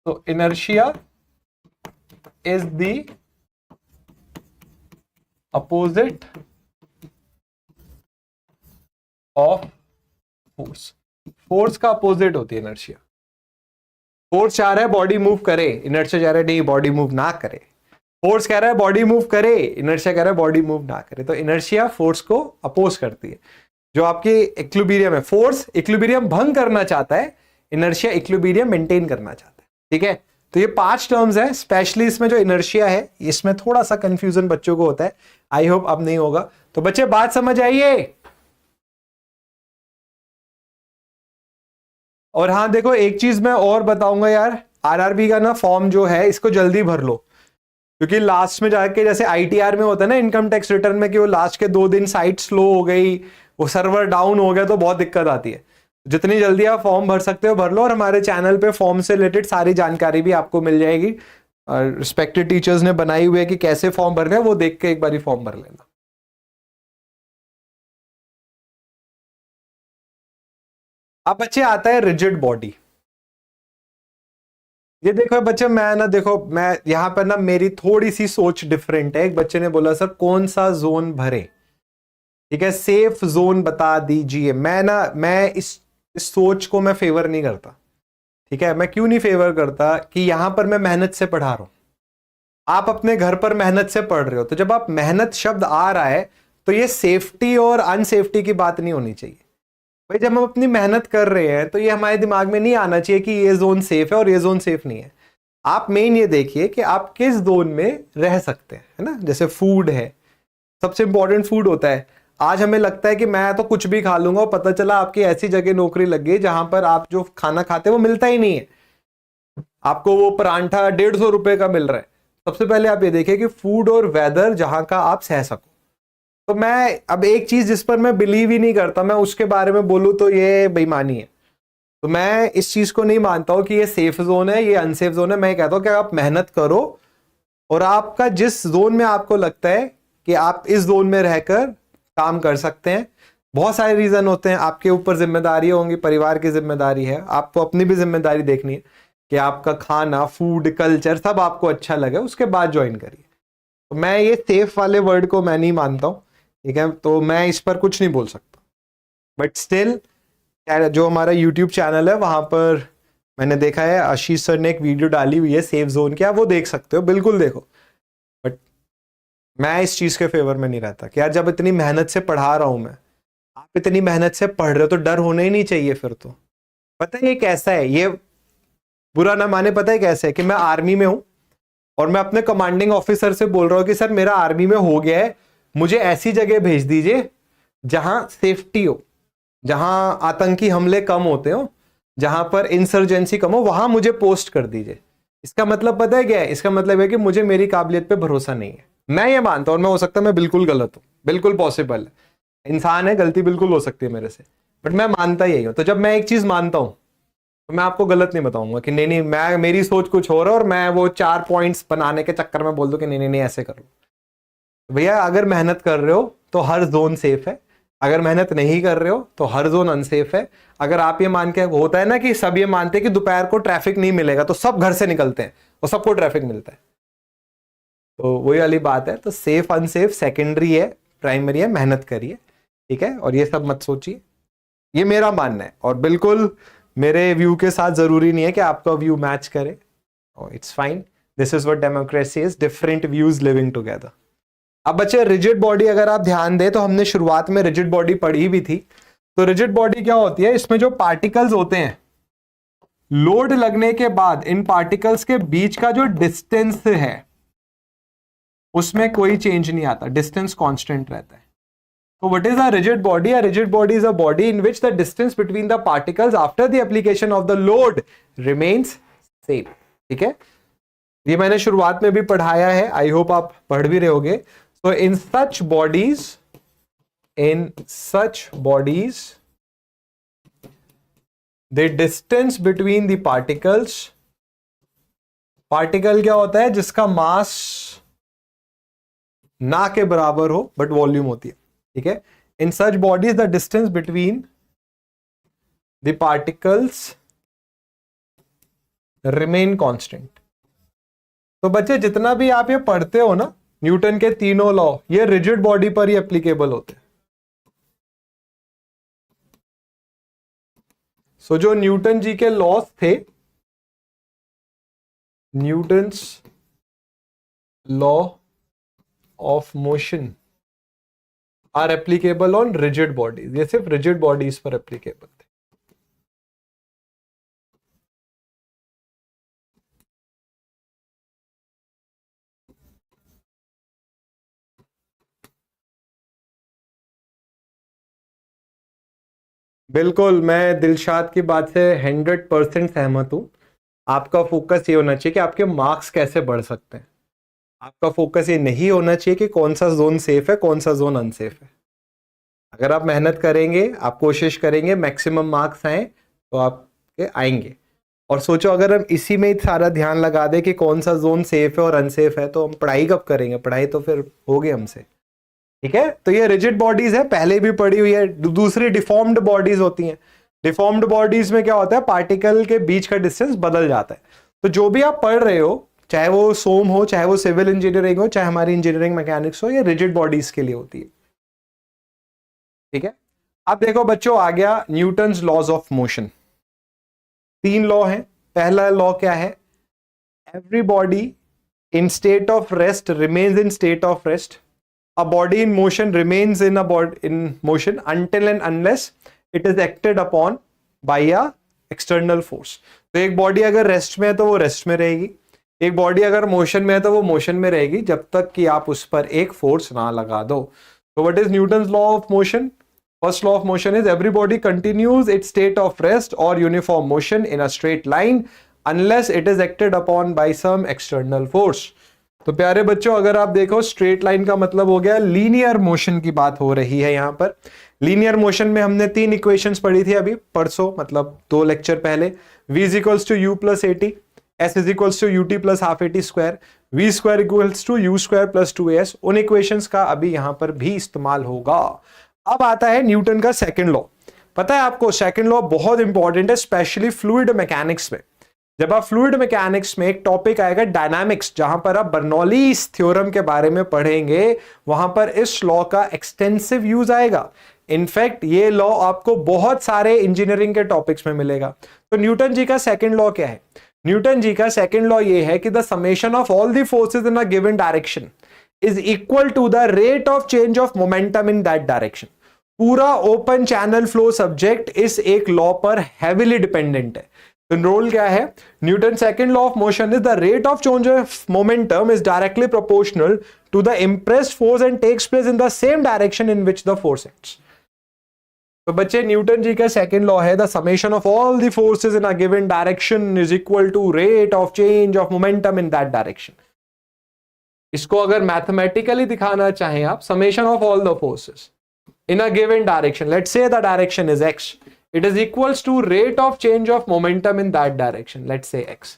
तो inertia is the opposite of force. Force का अपोजिट होती है इनर्शिया। फोर्स चाह रहा है बॉडी मूव करे, इनर्शिया चाह रहा है नहीं बॉडी मूव ना करे। फोर्स कह रहा है बॉडी मूव करे, इनर्शिया कह रहा है बॉडी मूव ना करे। तो इनर्शिया फोर्स को अपोज करती है। जो आपकी इक्विलिब्रियम है, फोर्स इक्विलिब्रियम भंग करना चाहता है, इनर्शिया इक्विलिब्रियम मेंटेन करना चाहता है, ठीक है? तो ये 5 टर्म्स है, स्पेशली इसमें जो इनर्शिया है इसमें थोड़ा सा कंफ्यूजन बच्चों को होता है। आई होप अब नहीं होगा। तो बच्चे बात समझ आइए। और हाँ देखो एक चीज मैं और बताऊंगा यार, आरआरबी का ना फॉर्म जो है इसको जल्दी भर लो, क्योंकि लास्ट में जाके जैसे आईटीआर में होता है ना इनकम टैक्स रिटर्न में, कि वो लास्ट के 2 दिन साइट स्लो हो गई, वो सर्वर डाउन हो गया तो बहुत दिक्कत आती है। जितनी जल्दी आप फॉर्म भर सकते हो भर लो। और हमारे चैनल पे फॉर्म से रिलेटेड सारी जानकारी भी आपको मिल जाएगी। रिस्पेक्टेड टीचर्स ने बनाई हुई है कि कैसे फॉर्म भरना है, वो देख के एक बार फॉर्म भर लेना। अब बच्चे आता है रिजिड बॉडी। ये देखो बच्चे, मैं यहां पर ना मेरी थोड़ी सी सोच डिफरेंट है। एक बच्चे ने बोला सर कौन सा जोन भरे, ठीक है, सेफ जोन बता दीजिए। मैं इस सोच को मैं फेवर नहीं करता, ठीक है? मैं क्यों नहीं फेवर करता कि यहां पर मैं मेहनत से पढ़ा रहा हूं, आप अपने घर पर मेहनत से पढ़ रहे हो। तो जब आप मेहनत शब्द आ रहा है तो ये सेफ्टी और अनसेफ्टी की बात नहीं होनी चाहिए। भाई जब हम अपनी मेहनत कर रहे हैं तो ये हमारे दिमाग में नहीं आना चाहिए कि ये जोन सेफ है और ये जोन सेफ नहीं है। आप मेन ये देखिए कि आप किस जोन में रह सकते हैं, है ना। जैसे फूड है, सबसे इंपॉर्टेंट फूड होता है। आज हमें लगता है कि मैं तो कुछ भी खा लूंगा, और पता चला आपकी ऐसी जगह नौकरी लग गई जहां पर आप जो खाना खाते हैं वो मिलता ही नहीं है, आपको वो परांठा 150 रुपए का मिल रहा है। सबसे पहले आप ये देखिए कि फूड और वेदर जहां का आप सह सको। तो मैं अब एक चीज जिस पर मैं बिलीव ही नहीं करता, मैं उसके बारे में बोलूं तो ये बेईमानी है। तो मैं इस चीज को नहीं मानता हूं कि ये सेफ जोन है, ये अनसेफ जोन है। मैं कहता हूं कि आप मेहनत करो, और आपका जिस जोन में आपको लगता है कि आप इस जोन में रहकर काम कर सकते हैं, बहुत सारे रीजन होते हैं। आपके ऊपर जिम्मेदारी होंगी, परिवार की जिम्मेदारी है, आपको अपनी भी जिम्मेदारी देखनी है कि आपका खाना, फूड, कल्चर सब आपको अच्छा लगे, उसके बाद ज्वाइन करिए। तो मैं ये सेफ वाले वर्ड को मैं नहीं मानता हूं, ठीक है। तो मैं इस पर कुछ नहीं बोल सकता, बट स्टिल जो हमारा यूट्यूब चैनल है वहां पर मैंने देखा है आशीष सर ने एक वीडियो डाली हुई है सेफ जोन की, आप वो देख सकते हो, बिल्कुल देखो। बट मैं इस चीज के फेवर में नहीं रहता कि यार जब इतनी मेहनत से पढ़ा रहा हूं मैं, आप इतनी मेहनत से पढ़ रहे हो तो डर होना ही नहीं चाहिए फिर तो। पता है ये कैसा है, ये बुरा ना माने, पता है कैसा है कि मैं आर्मी में हूं और मैं अपने कमांडिंग ऑफिसर से बोल रहा हूं कि सर मेरा आर्मी में हो गया है, मुझे ऐसी जगह भेज दीजिए जहां सेफ्टी हो, जहां आतंकी हमले कम होते हो, जहां पर इंसर्जेंसी कम हो, वहां मुझे पोस्ट कर दीजिए। इसका मतलब पता है क्या है? इसका मतलब है कि मुझे मेरी काबिलियत पे भरोसा नहीं है। मैं ये मानता हूं, और मैं हो सकता है मैं बिल्कुल गलत हूं, बिल्कुल पॉसिबल है, इंसान है, गलती बिल्कुल हो सकती है मेरे से, बट मैं मानता यही हूं। तो जब मैं एक चीज मानता हूं तो मैं आपको गलत नहीं बताऊंगा कि नहीं नहीं मैं, मेरी सोच कुछ और है और मैं वो 4 पॉइंट्स बनाने के चक्कर में बोल दूं कि नहीं नहीं नहीं ऐसे करो। भैया अगर मेहनत कर रहे हो तो हर जोन सेफ है, अगर मेहनत नहीं कर रहे हो तो हर जोन अनसेफ है। अगर आप ये मान के, होता है ना कि सब ये मानते हैं कि दोपहर को ट्रैफिक नहीं मिलेगा तो सब घर से निकलते हैं और सबको ट्रैफिक मिलता है, तो वही वाली बात है। तो सेफ अनसेफ सेकेंडरी है, प्राइमरी है, मेहनत करिए, ठीक है। और ये सब मत सोचिए, ये मेरा मानना है, और बिल्कुल मेरे व्यू के साथ जरूरी नहीं है कि आपका व्यू मैच करे, it's fine. This is what democracy is, different views living together. अब बच्चे रिजिड बॉडी अगर आप ध्यान दें तो हमने शुरुआत में रिजिड बॉडी पढ़ी भी थी। तो रिजिड बॉडी क्या होती है? इसमें जो पार्टिकल्स होते हैं, लोड लगने के बाद इन पार्टिकल्स के बीच का जो डिस्टेंस है उसमें कोई चेंज नहीं आता, डिस्टेंस कांस्टेंट रहता है। तो what is a rigid body? A rigid body is a body in which the distance between the particles after the application of the load remains same, ठीक है। ये मैंने शुरुआत में भी पढ़ाया है, आई होप आप पढ़ भी रहे होगे। So in such bodies, the distance between the particles, particle क्या होता है? जिसका मास ना के बराबर हो बट वॉल्यूम होती है, ठीक है। In such bodies the distance between the particles remain constant. तो बच्चे जितना भी आप ये पढ़ते हो ना, न्यूटन के तीनों लॉ, ये रिजिड बॉडी पर ही एप्लीकेबल होते हैं। सो जो न्यूटन जी के लॉस थे, Newton's law of motion are applicable on rigid bodies, ये सिर्फ रिजिड बॉडीज पर एप्लीकेबल थे। बिल्कुल, मैं दिलशाद की बात से 100% सहमत हूं। आपका फोकस ये होना चाहिए कि आपके मार्क्स कैसे बढ़ सकते हैं। आपका फोकस ये नहीं होना चाहिए कि कौन सा जोन सेफ है, कौन सा जोन अनसेफ है। अगर आप मेहनत करेंगे, आप कोशिश करेंगे, मैक्सिमम मार्क्स आए तो आपके आएंगे। और सोचो अगर हम इसी में ही सारा ध्यान लगा दें कि कौन सा जोन सेफ है और अनसेफ है, तो हम पढ़ाई कब करेंगे? पढ़ाई तो फिर होगी हमसे, ठीक है। तो ये रिजिड बॉडीज है, पहले भी पढ़ी हुई है। दूसरी डिफॉर्म्ड बॉडीज होती हैं। डिफॉर्म्ड बॉडीज में क्या होता है? पार्टिकल के बीच का डिस्टेंस बदल जाता है। तो जो भी आप पढ़ रहे हो, चाहे वो सोम हो, चाहे वो सिविल इंजीनियरिंग हो, चाहे हमारी इंजीनियरिंग मैकेनिक्स हो, ये रिजिड बॉडीज के लिए होती है, ठीक है। अब देखो बच्चों, आ गया Newton's laws of motion. 3 law हैं। पहला लॉ क्या है? Every body in state of rest remains in state of rest. A body in motion remains in motion until and unless it is acted upon bye a external force. तो एक बॉडी अगर रेस्ट में है तो वो रेस्ट में रहेगी, एक बॉडी अगर मोशन में है तो वो मोशन में रहेगी, जब तक कि आप उस पर एक फोर्स ना लगा दो। तो what is Newton's law of motion? First law of motion is every body continues its state of rest or uniform motion in a straight line unless it is acted upon by some external force। तो प्यारे बच्चों, अगर आप देखो स्ट्रेट लाइन का मतलब हो गया लीनियर मोशन की बात हो रही है यहां पर। लीनियर मोशन में हमने 3 इक्वेशंस पढ़ी थी अभी परसों, मतलब 2 लेक्चर पहले। v is equals to u plus a t, s is equals to u t plus half a t square, v square equals to u square plus 2as। उन इक्वेशंस का अभी यहां पर भी इस्तेमाल होगा। अब आता है न्यूटन का सेकंड लॉ। पता है आपको सेकंड लॉ बहुत इंपॉर्टेंट है, स्पेशली फ्लूइड मैकेनिक्स में। जब आप फ्लूइड मैकेनिक्स में एक टॉपिक आएगा डायनामिक्स, जहां पर आप बर्नौलीज थ्योरम के बारे में पढ़ेंगे, वहां पर इस लॉ का एक्सटेंसिव यूज आएगा। इनफैक्ट ये लॉ आपको बहुत सारे इंजीनियरिंग के टॉपिक्स में मिलेगा। तो न्यूटन जी का सेकंड लॉ क्या है? न्यूटन जी का सेकंड लॉ ये है कि the summation of all the forces in a given direction is equal to the rate of change of momentum in that direction। पूरा ओपन चैनल फ्लो सब्जेक्ट इस एक लॉ पर हैवीली डिपेंडेंट है। तो रोल क्या है? Newton second law of motion is the rate of change of momentum is directly proportional to the impressed force and takes place in the same direction in which the force acts. तो बच्चे न्यूटन जी का सेकंड लॉ है the summation of all the forces in a given direction is equal to rate of change of momentum in that direction. इसको अगर मैथमेटिकली दिखाना चाहें आप, summation of all the forces in a given direction, let's say the direction is x, it is equals to rate of change of momentum in that direction, let's say x।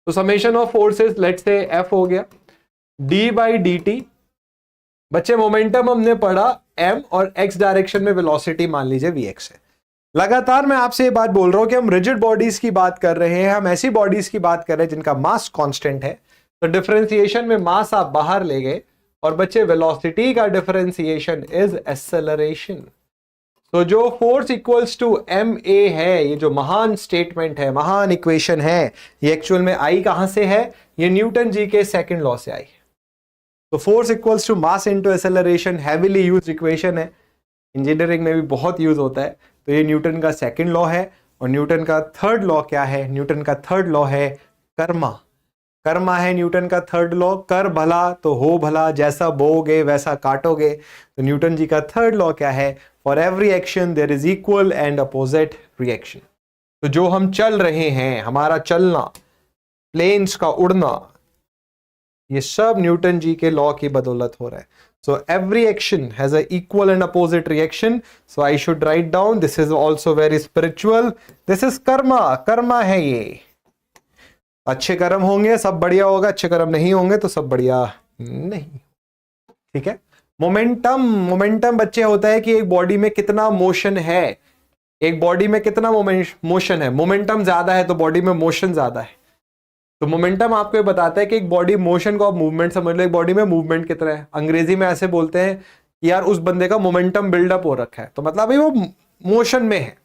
तो summation of forces let's say f हो गया d बाई डी टी। बच्चे मोमेंटम हमने पढ़ा m और x डायरेक्शन में वेलोसिटी मान लीजिए vx है। लगातार मैं आपसे ये बात बोल रहा हूं कि हम रिजिड बॉडीज की बात कर रहे हैं, हम ऐसी बॉडीज की बात कर रहे हैं जिनका मास कांस्टेंट है। तो डिफरेंशिएशन में मास आप बाहर ले गए, और बच्चे वेलोसिटी का डिफरेंशिएशन इज एक्सेलरेशन। तो जो force equals to m a है, ये जो महान स्टेटमेंट है, महान इक्वेशन है, ये एक्चुअल में आई कहां से है? ये न्यूटन जी के सेकंड लॉ से आई। तो force equals to mass into acceleration heavily used equation है, इंजीनियरिंग में भी बहुत यूज होता है। तो ये न्यूटन का सेकंड लॉ है। और न्यूटन का थर्ड लॉ क्या है? न्यूटन का थर्ड लॉ है कर्मा। कर्मा है न्यूटन का थर्ड लॉ। कर भला तो हो भला, जैसा बोओगे वैसा काटोगे। तो न्यूटन जी का थर्ड लॉ क्या है? For every action there is equal and opposite reaction. तो जो हम चल रहे हैं, हमारा चलना, प्लेन्स का उड़ना, ये सब न्यूटन जी के लॉ की बदौलत हो रहा है। So every action has a equal and opposite reaction. So I should write down, this is also very spiritual, this is Karma. Karma है ये। अच्छे कर्म होंगे सब बढ़िया होगा, अच्छे कर्म नहीं होंगे तो सब बढ़िया नहीं। ठीक है। मोमेंटम, मोमेंटम बच्चे होता है कि एक बॉडी में कितना मोशन है। एक बॉडी में कितना मोशन है, मोमेंटम ज्यादा है तो बॉडी में मोशन ज्यादा है। तो मोमेंटम आपको ये बताता है कि एक बॉडी, मोशन को आप मूवमेंट समझ लो, एक बॉडी में मूवमेंट कितना है। अंग्रेजी में ऐसे बोलते हैं कि यार उस बंदे का मोमेंटम बिल्डअप हो रखा है, तो मतलब भाई वो मोशन में है।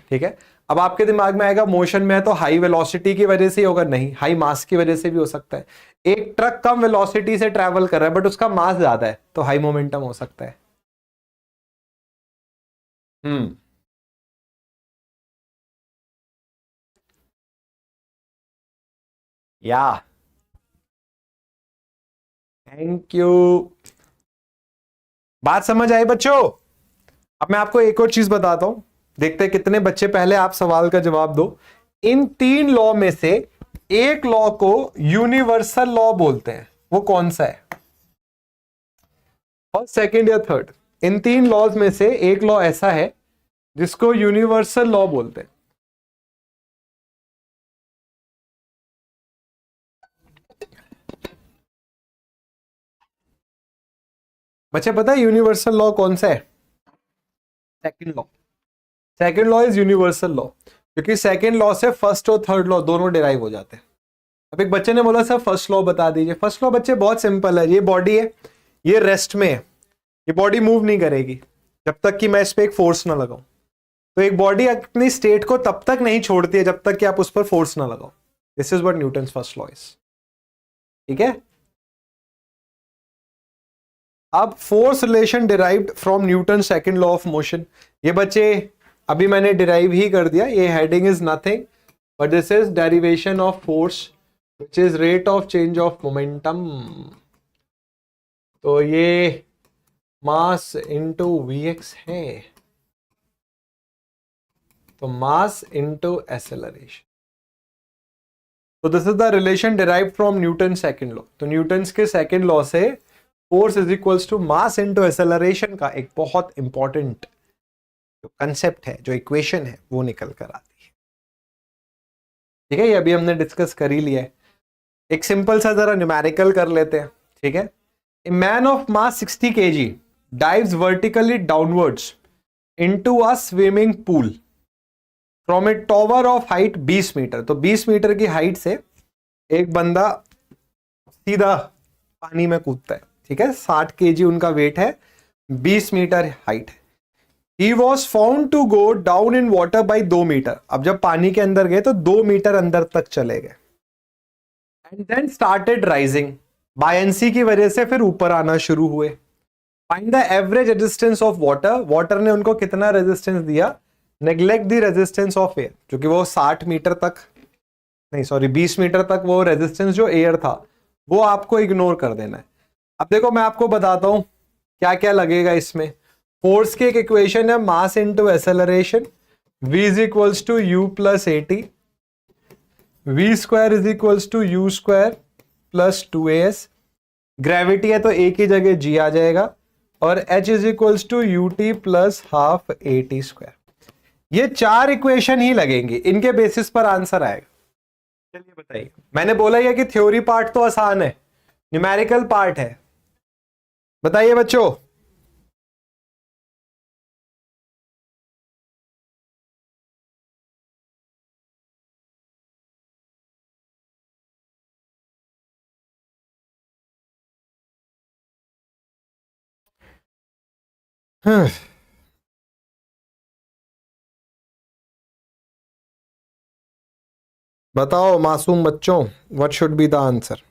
ठीक है। अब आपके दिमाग में आएगा मोशन में है तो हाई वेलोसिटी की वजह से होगा, नहीं, हाई मास की वजह से भी हो सकता है। एक ट्रक कम वेलोसिटी से ट्रैवल कर रहा है बट उसका मास ज्यादा है, तो हाई मोमेंटम हो सकता है। या थैंक यू। बात समझ आई बच्चों? अब मैं आपको एक और चीज बताता हूं, देखते हैं कितने बच्चे पहले आप सवाल का जवाब दो। इन 3 लॉ में से एक लॉ को यूनिवर्सल लॉ बोलते हैं, वो कौन सा है? फर्स्ट, सेकंड या थर्ड? इन 3 लॉज में से एक लॉ ऐसा है जिसको यूनिवर्सल लॉ बोलते हैं। बच्चे पता है यूनिवर्सल लॉ कौन सा है? Second law. Second law is universal law, क्योंकि सेकंड लॉ से फर्स्ट और थर्ड लॉ दोनों डिराइव हो जाते हैं। अब एक बच्चे ने बोला सर फर्स्ट लॉ बता दीजिए। फर्स्ट लॉ बच्चे बहुत सिंपल है, ये बॉडी है, ये रेस्ट में है, ये बॉडी मूव नहीं करेगी जब तक कि मैं इस पर एक फोर्स ना लगाऊं। तो एक बॉडी अपनी स्टेट को तब तक नहीं छोड़ती है जब तक कि आप उस पर फोर्स ना लगाओ। This is what Newton's first law is. ठीक है। अब force relation derived from Newton second law of motion. ये बच्चे अभी मैंने डिराइव ही कर दिया, ये heading is nothing but this is derivation of force which is rate of change of momentum. तो ये मास इनटू वीएक्स है, तो मास इनटू एक्सेलरेशन। तो this is the relation derived from Newton second law. तो न्यूटन्स के सेकंड लॉ से force is equals to mass into acceleration का एक बहुत इंपॉर्टेंट जो कंसेप्ट है, जो इक्वेशन है, वो निकल कर आती है। ठीक है, ये अभी हमने डिस्कस कर ही लिया है। एक सिंपल सा जरा न्यूमेरिकल कर लेते हैं। ठीक है, a man of mass 60 kg dives vertically downwards into a swimming pool from a tower of height 20 metre. तो 20 मीटर की हाइट से एक बंदा सीधा पानी में कूदता है। ठीक है, 60 kg उनका वेट है, 20 मीटर हाइट है। He was found to go down in water by 2 metre. अब जब पानी के अंदर गए तो 2 मीटर अंदर तक चले गए। And then started rising, buoyancy की वजह से फिर ऊपर आना शुरू हुए। Find the average resistance of water. Water ने उनको कितना रेजिस्टेंस दिया? Neglect the resistance of air, क्योंकि वो 60 मीटर तक, नहीं सॉरी 20 मीटर तक वो रेजिस्टेंस जो एयर था वो आपको इग्नोर कर देना है। अब देखो मैं आपको बताता हूं क्या क्या लगेगा इसमें। फोर्स की एक इक्वेशन है mass into acceleration, v is equals to u plus a t, v square is equals to u square plus 2as। Gravity है तो ए की जगह g आ जाएगा, और h is equals to u t plus half a t square. ये 4 इक्वेशन ही लगेंगे, इनके बेसिस पर आंसर आएगा। चलिए बताइए, मैंने बोला ये कि थ्योरी पार्ट तो आसान है, न्यूमेरिकल पार्ट है। बताइए बच्चों। बताओ मासूम बच्चों, what should be the answer.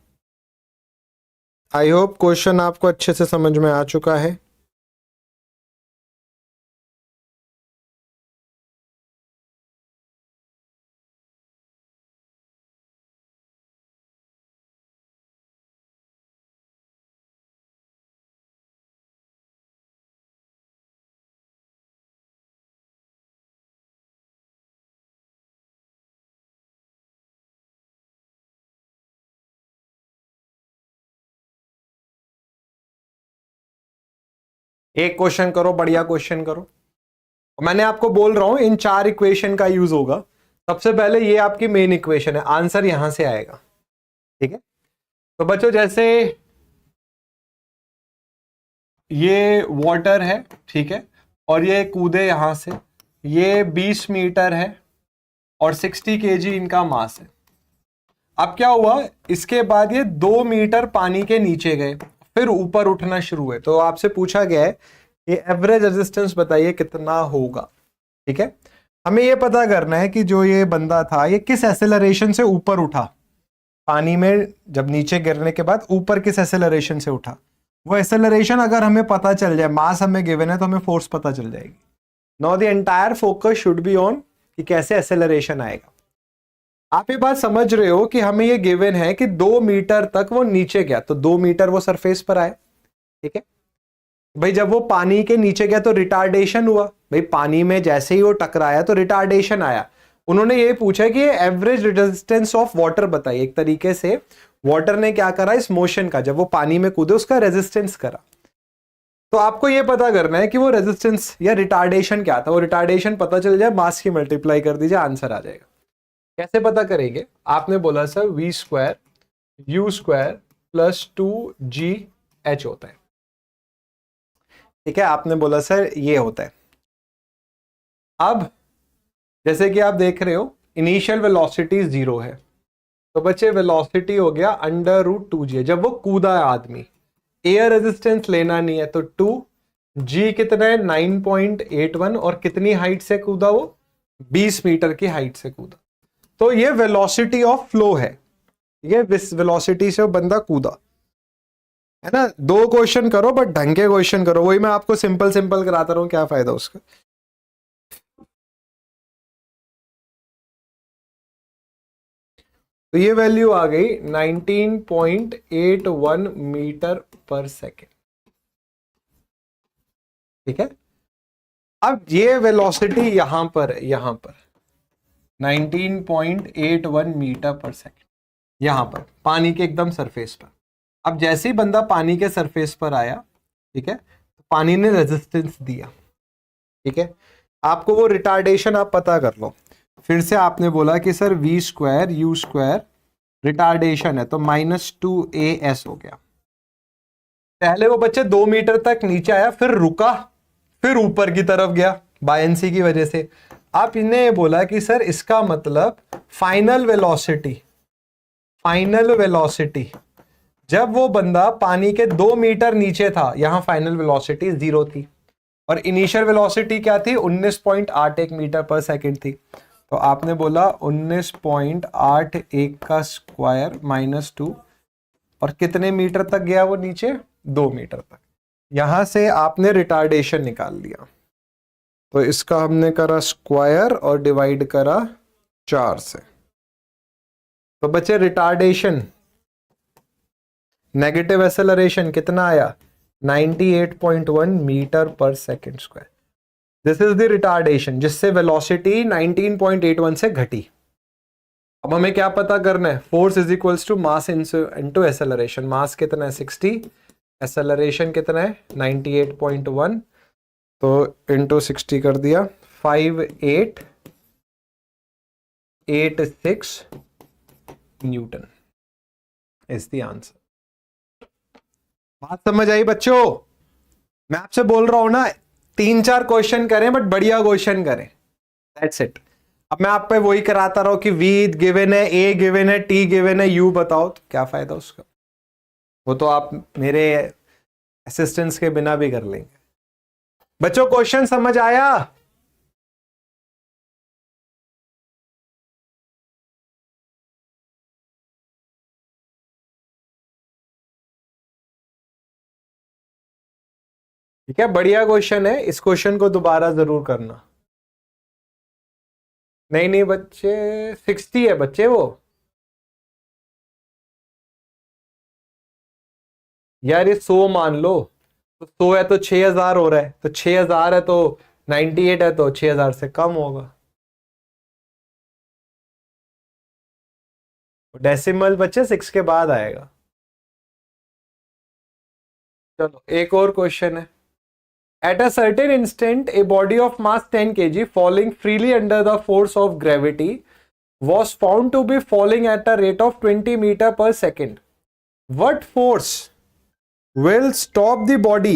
I hope question आपको अच्छे से समझ में आ चुका है। एक क्वेश्चन करो, बढ़िया क्वेश्चन करो। मैंने आपको बोल रहा हूं इन 4 इक्वेशन का यूज होगा। सबसे पहले ये आपकी मेन इक्वेशन है, आंसर यहां से आएगा। ठीक है, तो बच्चों जैसे ये वाटर है, ठीक है, और ये कूदे यहां से, ये 20 मीटर है और 60 kg इनका मास है। अब क्या हुआ, इसके बाद ये 2 मीटर पानी के नीचे गए, फिर ऊपर उठना शुरू हुए। तो आपसे पूछा गया है ये एवरेज रेजिस्टेंस बताइए कितना होगा। ठीक है, हमें ये पता करना है कि जो ये बंदा था ये किस एक्सेलरेशन से ऊपर उठा, पानी में जब नीचे गिरने के बाद ऊपर किस एक्सेलरेशन से उठा। वो एक्सेलरेशन अगर हमें पता चल जाए, मास हमें गिवन है तो हमें फोर्स पता चल जाएगी। Now the entire focus should be on कि कैसे एक्सेलरेशन आएगा। आप ये बात समझ रहे हो कि हमें ये गिवन है कि 2 मीटर तक वो नीचे गया, तो 2 मीटर वो सरफेस पर आए। ठीक है भाई, जब वो पानी के नीचे गया तो रिटार्डेशन हुआ। भाई पानी में जैसे ही वो टकराया तो रिटार्डेशन आया। उन्होंने ये पूछा कि एवरेज रेजिस्टेंस ऑफ वाटर बताइए। एक तरीके से वाटर ने क्या करा इस मोशन का, जब वो पानी में कूदे उसका रेजिस्टेंस करा। तो आपको ये पता करना है कि वो रेजिस्टेंस या रिटार्डेशन क्या था। वो रिटार्डेशन पता चल जाए, मास की मल्टीप्लाई कर दीजिए, आंसर आ जाएगा। कैसे पता करेंगे? आपने बोला sir v square u square plus 2gh होता है। ठीक है, आपने बोला सर ये होता है। अब जैसे कि आप देख रहे हो इनिशियल वेलोसिटी 0 है, तो बच्चे वेलोसिटी हो गया √2g। जब वो कूदा है आदमी, एयर रेजिस्टेंस लेना नहीं है, तो 2g कितना है 9.81, और कितनी हाइट से कूदा वो 20 मीटर की हाइट से कूदा। तो ये वेलोसिटी ऑफ फ्लो है। ठीक है, वेलोसिटी से वो बंदा कूदा है ना। 2 क्वेश्चन करो बट ढंग के क्वेश्चन करो, वही मैं आपको सिंपल कराता रहूं, क्या फायदा उसका। तो ये वैल्यू आ गई 19.81 मीटर पर सेकेंड। ठीक है, अब ये वेलोसिटी यहां पर 19.81 मीटर पर सेकेंड, यहां पर पानी के एकदम सरफेस पर। अब जैसे ही बंदा पानी के सरफेस पर आया, ठीक है, तो पानी ने रेजिस्टेंस दिया। ठीक है, आपको वो रिटार्डेशन आप पता कर लो। फिर से आपने बोला कि sir v square u square retardation है, तो -2as हो गया। पहले वो बच्चे 2 मीटर तक नीचे आया, फिर रुका, फिर ऊपर की तरफ गया बायंसी की वजह से। आप इन्हें बोला कि सर इसका मतलब फाइनल वेलोसिटी जब वो बंदा पानी के 2 मीटर नीचे था, यहां फाइनल वेलोसिटी 0 थी और इनिशियल वेलोसिटी क्या थी, 19.81 मीटर पर सेकंड थी। तो आपने बोला 19.81 का स्क्वायर -2, और कितने मीटर तक गया वो नीचे, 2 मीटर तक। यहां से आपने रिटार्डेशन निकाल लिया, तो इसका हमने करा स्क्वायर और डिवाइड करा 4 से। तो बच्चे रिटार्डेशन, नेगेटिव एक्सेलरेशन कितना आया, 98.1 metre per second square. This is the retardation जिससे वेलोसिटी 19.81 से घटी। अब हमें क्या पता करना है, force is equals to mass into acceleration. Mass कितना है 60, एक्सेलरेशन कितना है 98.1, तो इंटू 60 कर दिया, 5886 न्यूटन इज द आंसर। बात समझ आई बच्चों? मैं आपसे बोल रहा हूं ना, 3-4 क्वेश्चन करें बट बढ़िया क्वेश्चन करें, दैट्स इट। अब मैं आप पे वही कराता रहा हूं कि v गिवन है, a गिवन है, t गिवन है, u बताओ, तो क्या फायदा उसका? वो तो आप मेरे असिस्टेंस के बिना भी कर लेंगे। बच्चों क्वेश्चन समझ आया? ठीक है, बढ़िया क्वेश्चन है, इस क्वेश्चन को दोबारा जरूर करना। नहीं नहीं बच्चे, 60 है बच्चे वो। यार ये 100 मान लो, तो 100 है तो 6000 हो रहा है, तो 6000 है तो 98 है तो 6000 से कम होगा। डेसिमल बच्चे 6 के बाद आएगा। चलो एक और क्वेश्चन है। At a certain instant, a body of mass 10 kg falling freely under the force of gravity was found to be falling at a rate of 20 meter per second. What force will stop the body?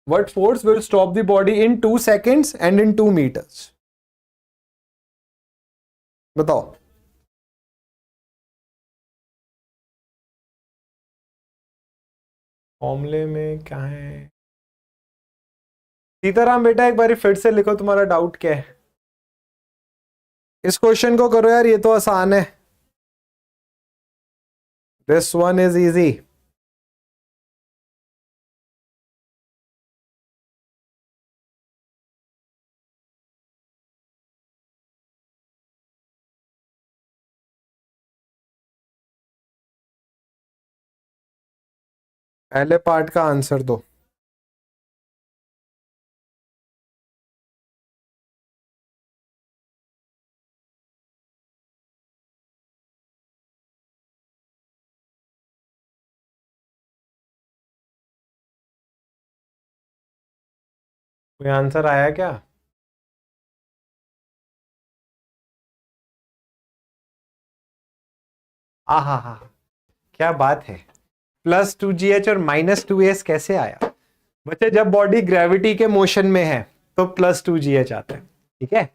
What force will stop the body in 2 seconds and in 2 meters? बताओ। फॉर्मूले में क्या है? सीताराम बेटा एक बार फिर से लिखो, तुम्हारा डाउट क्या है? इस क्वेश्चन को करो यार, ये तो आसान है। This one is easy. पहले पार्ट का आंसर दो। कोई आंसर आया क्या? हा, क्या बात है। +2gh और -2s कैसे आया? बच्चे जब बॉडी ग्रेविटी के मोशन में है तो +2gh आता है, ठीक है।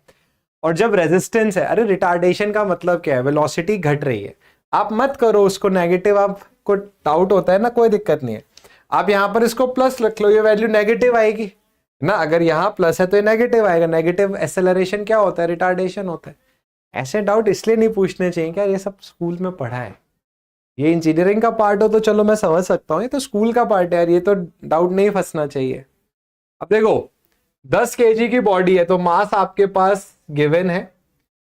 और जब रेजिस्टेंस है, अरे रिटार्डेशन का मतलब क्या है, वेलोसिटी घट रही है। आप मत करो उसको नेगेटिव, आपको डाउट होता है ना, कोई दिक्कत नहीं है। आप यहां पर इसको प्लस रख लो, ये वैल्यू नेगेटिव आएगी ना। अगर यहाँ प्लस है तो ये नेगेटिव आएगा। नेगेटिव एक्सेलरेशन क्या होता है, रिटार्डेशन होता है। ऐसे डाउट इसलिए नहीं पूछने चाहिए क्या, ये सब स्कूल में पढ़ा है। ये इंजीनियरिंग का पार्ट हो तो चलो मैं समझ सकता हूँ, ये तो स्कूल का पार्ट है यार, ये तो डाउट नहीं फंसना चाहिए। अब देखो 10 kg की बॉडी है तो मास आपके पास गिवन है,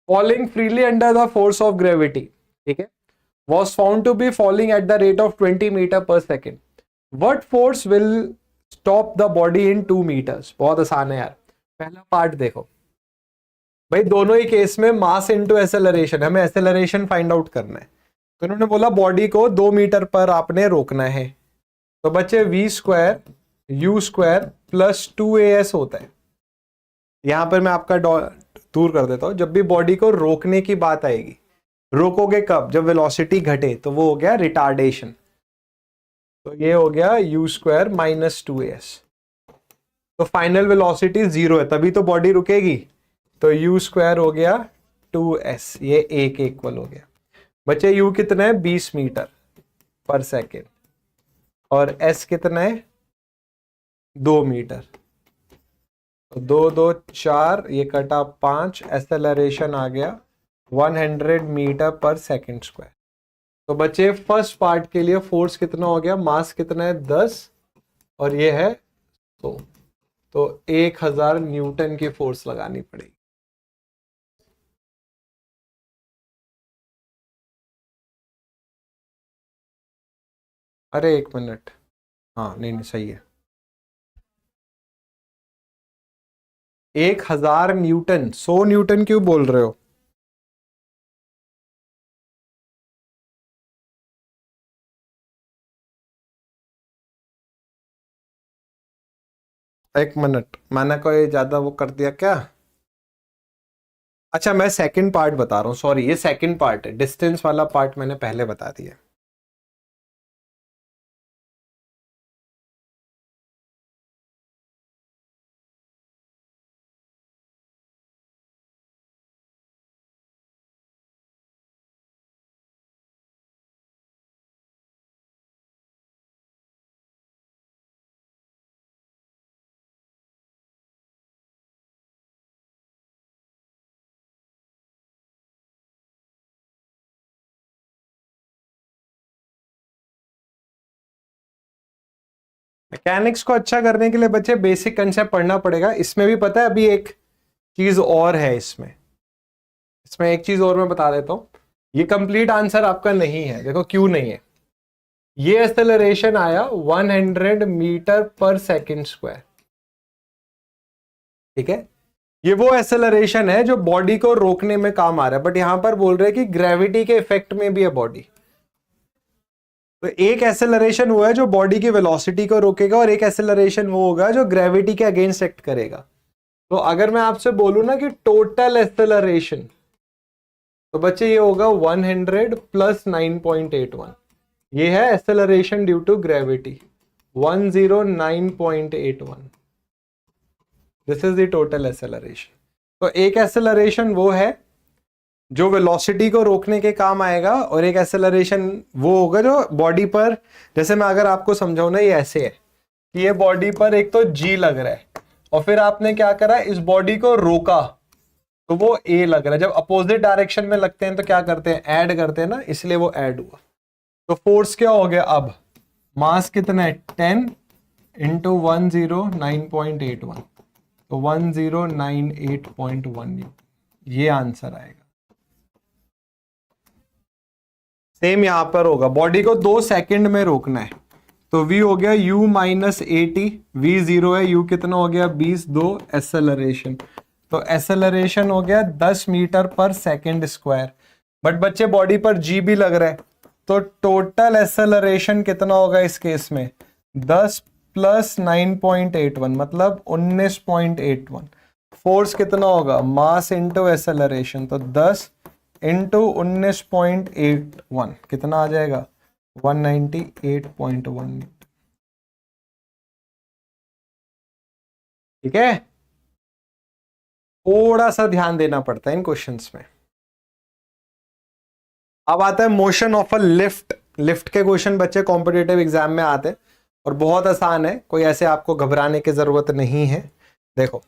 falling freely under the force of gravity, ठीक है, was found to be falling at the rate of 20 metre per second, what force will stop the body in 2 meters? बहुत आसान है यार। पहला पार्ट देखो भाई, दोनों ही केस में मास इनटू एक्सेलरेशन, हमें एक्सेलरेशन फाइंड आउट करना है। तो उन्होंने बोला बॉडी को 2 मीटर पर आपने रोकना है, तो बच्चे v square u square plus 2as होता है। यहां पर मैं आपका दूर कर देता हूं, जब भी बॉडी को रोकने की बात आएगी, रोकोगे कब? जब वेलोसिटी घटे, तो वो हो गया रिटार्डेशन। तो ये हो गया u स्क्वायर माइनस 2as, तो फाइनल वेलोसिटी 0 है, तभी तो बॉडी रुकेगी। तो u स्क्वायर हो गया 2s, ये एक इक्वल हो गया। बच्चे u कितना है? 20 मीटर पर सेकेंड, और s कितना है? 2 मीटर। तो 2 2 4, ये कटा 5, एक्सेलरेशन आ गया 100 मीटर पर सेकेंड स्क्वायर। तो बच्चे फर्स्ट पार्ट के लिए फोर्स कितना हो गया? मास कितना है? 10, और ये है 100, तो 1000 न्यूटन की फोर्स लगानी पड़ेगी। अरे 1 मिनट, हाँ नहीं सही है, 1000 न्यूटन। 100 न्यूटन क्यों बोल रहे हो? एक मिनट, मैंने कोई ज्यादा वो कर दिया क्या? अच्छा मैं सेकंड पार्ट बता रहा हूँ, सॉरी, ये सेकंड पार्ट है, डिस्टेंस वाला पार्ट मैंने पहले बता दिया। मैकेनिक्स को अच्छा करने के लिए बच्चे बेसिक कंसेप्ट पढ़ना पड़ेगा। इसमें भी पता है अभी एक चीज और है, इसमें एक चीज और मैं बता देता हूं, ये कंप्लीट आंसर आपका नहीं है। देखो क्यों नहीं है, ये एक्सेलरेशन आया 100 मीटर पर सेकेंड स्क्वायर, ठीक है, ये वो एक्सेलरेशन है जो बॉडी को रोकने में काम आ रहा है, बट यहां पर बोल रहे हैं कि ग्रेविटी के इफेक्ट में भी है बॉडी। तो एक एक्सेलरेशन वो है जो बॉडी की वेलोसिटी को रोकेगा, और एक एक्सेलरेशन वो होगा जो ग्रेविटी के अगेंस्ट एक्ट करेगा। तो अगर मैं आपसे बोलूं ना कि टोटल एक्सेलरेशन, तो बच्चे ये होगा 100 प्लस 9.81, ये है acceleration due to gravity 109.81, this is the total acceleration. तो एक एक्सेलरेशन वो है जो वेलोसिटी को रोकने के काम आएगा, और एक एक्सेलरेशन वो होगा जो बॉडी पर, जैसे मैं अगर आपको समझाऊं ना, ये ऐसे है कि ये बॉडी पर एक तो जी लग रहा है, और फिर आपने क्या करा, इस बॉडी को रोका तो वो ए लग रहा है। जब अपोजिट डायरेक्शन में लगते हैं तो क्या करते हैं? ऐड करते हैं ना, इसलिए वो ऐड हुआ। तो फोर्स क्या हो गया? अब मास कितना है? 10 इंटू 109.81, तो 1098.1, ये आंसर आएगा। सेम यहां पर होगा, बॉडी को 2 सेकंड में रोकना है, तो v हो गया u माइनस 80, v 0 है, u कितना हो गया? 20, 2 एक्सेलरेशन, तो एक्सेलरेशन हो गया 10 मीटर पर सेकंड स्क्वायर। बट बच्चे बॉडी पर g भी लग रहा है, तो टोटल एक्सेलरेशन कितना होगा इस केस में? 10 प्लस 9.81 मतलब 19.81। फोर्स कितना होगा? मास इंटू एक्सेलरेशन, तो 10 इंटू 19.81 कितना आ जाएगा? 198.1, ठीक है। थोड़ा सा ध्यान देना पड़ता है इन क्वेश्चंस में। अब आता है motion of a lift. Lift के क्वेश्चन बच्चे कॉम्पिटिटिव एग्जाम में आते हैं और बहुत आसान है, कोई ऐसे आपको घबराने की जरूरत नहीं है। देखो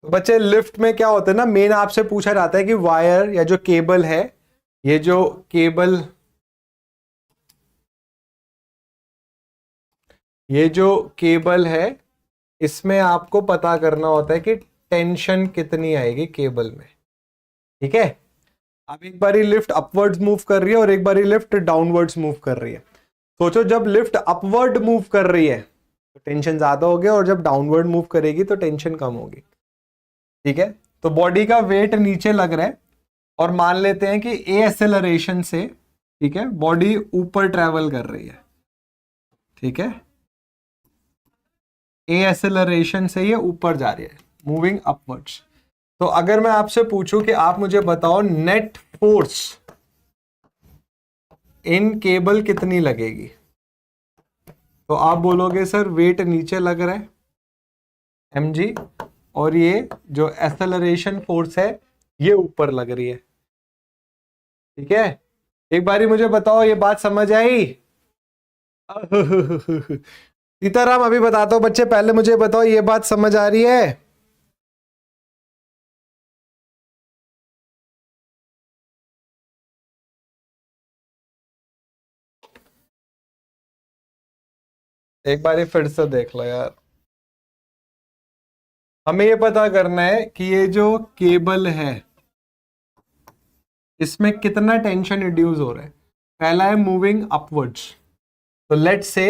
तो बच्चे लिफ्ट में क्या होता है ना, मेन आपसे पूछा जाता है कि वायर या जो केबल है, ये जो केबल है, इसमें आपको पता करना होता है कि टेंशन कितनी आएगी केबल में। ठीक है, अब एक बारी लिफ्ट अपवर्ड्स मूव कर रही है और एक बारी लिफ्ट डाउनवर्ड्स मूव कर रही है। सोचो जब लिफ्ट अपवर्ड मूव कर रही है तो टेंशन ज्यादा हो गया और जब डाउनवर्ड मूव करेगी तो टेंशन कम होगी। ठीक है, तो बॉडी का वेट नीचे लग रहा है और मान लेते हैं कि ए एक्सेलरेशन से, ठीक है, बॉडी ऊपर ट्रेवल कर रही है। ठीक है, ए एक्सेलरेशन से ये ऊपर जा रही है, मूविंग अपवर्ड्स। तो अगर मैं आपसे पूछूं कि आप मुझे बताओ नेट फोर्स इन केबल कितनी लगेगी, तो आप बोलोगे सर वेट नीचे लग रहा है mg और ये जो एक्सेलरेशन फोर्स है ये ऊपर लग रही है। ठीक है, एक बारी मुझे बताओ ये बात समझ आई? सीताराम अभी बताता हूं बच्चे, पहले मुझे बताओ ये बात समझ आ रही है? एक बार फिर से देख लो यार। हमें ये पता करना है कि ये जो केबल है इसमें कितना टेंशन इंड्यूस हो रहा है। पहला है मूविंग अपवर्ड्स, तो let's say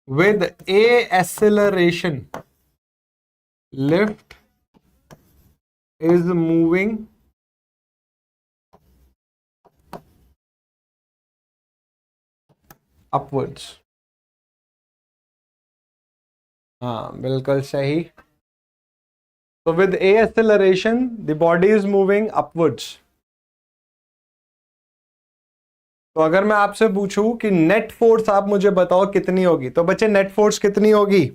with A acceleration lift is moving upwards. हाँ बिल्कुल सही। तो with A acceleration the body is moving upwards. तो अगर मैं आपसे पूछूं कि नेट फोर्स आप मुझे बताओ कितनी होगी, तो बच्चे नेट फोर्स कितनी होगी?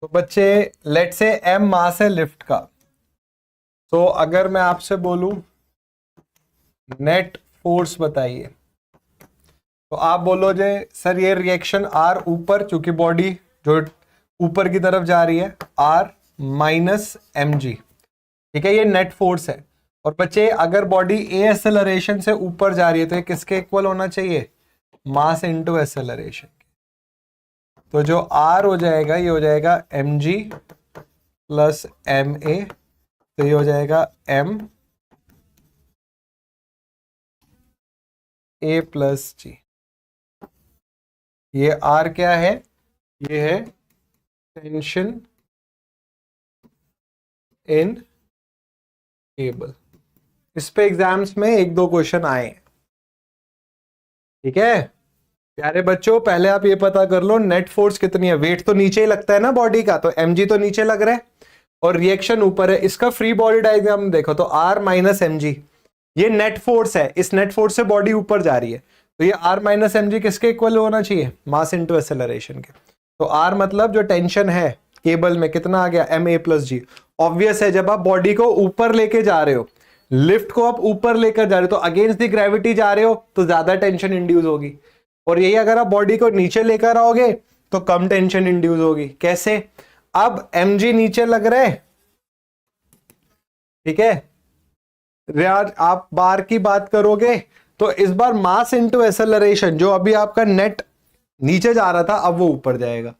तो बच्चे लेट से m मास है लिफ्ट का, तो अगर मैं आपसे बोलूं नेट फोर्स बताइए, तो आप बोलोगे सर ये रिएक्शन r ऊपर, चूंकि बॉडी जो ऊपर की तरफ जा रही है, r माइनस mg। ठीक है, ये नेट फोर्स है। और बच्चे अगर बॉडी ए एक्सेलरेशन से ऊपर जा रही है तो ये किसके इक्वल होना चाहिए? मास इनटू एक्सेलरेशन। तो जो r हो जाएगा ये हो जाएगा mg प्लस ma, तो ये हो जाएगा m a प्लस जी। ये r क्या है? ये है टेंशन इन केबल। इस पे एग्जाम्स में एक दो क्वेश्चन आए। ठीक है प्यारे बच्चों, पहले आप ये पता कर लो नेट फोर्स कितनी है। वेट तो नीचे ही लगता है ना बॉडी का, तो mg तो नीचे लग रहा है और रिएक्शन ऊपर है। इसका फ्री बॉडी डायग्राम देखो तो r माइनस mg ये नेट फोर्स है। इस नेट फोर्स से बॉडी ऊपर जा रही है, तो ये r माइनस mg किसके इक्वल होना चाहिए? मास इंटू एक्सेलरेशन के। तो r मतलब जो टेंशन है केबल में कितना आ गया? ma प्लस जी। ऑब्वियस है जब आप बॉडी को ऊपर लेके जा रहे हो, लिफ्ट को आप ऊपर लेकर जा रहे हो, तो अगेंस्ट द ग्रेविटी जा रहे हो तो ज्यादा टेंशन इंड्यूस होगी। और यही अगर आप बॉडी को नीचे लेकर आओगे तो कम टेंशन इंड्यूस होगी। कैसे? अब mg नीचे लग रहा है, ठीक है, यार आप बार की बात करोगे तो इस बार मास इंटू एक्सेलरेशन, जो अभी आपका नेट नीचे जा रहा था अब वो ऊपर जाएगा।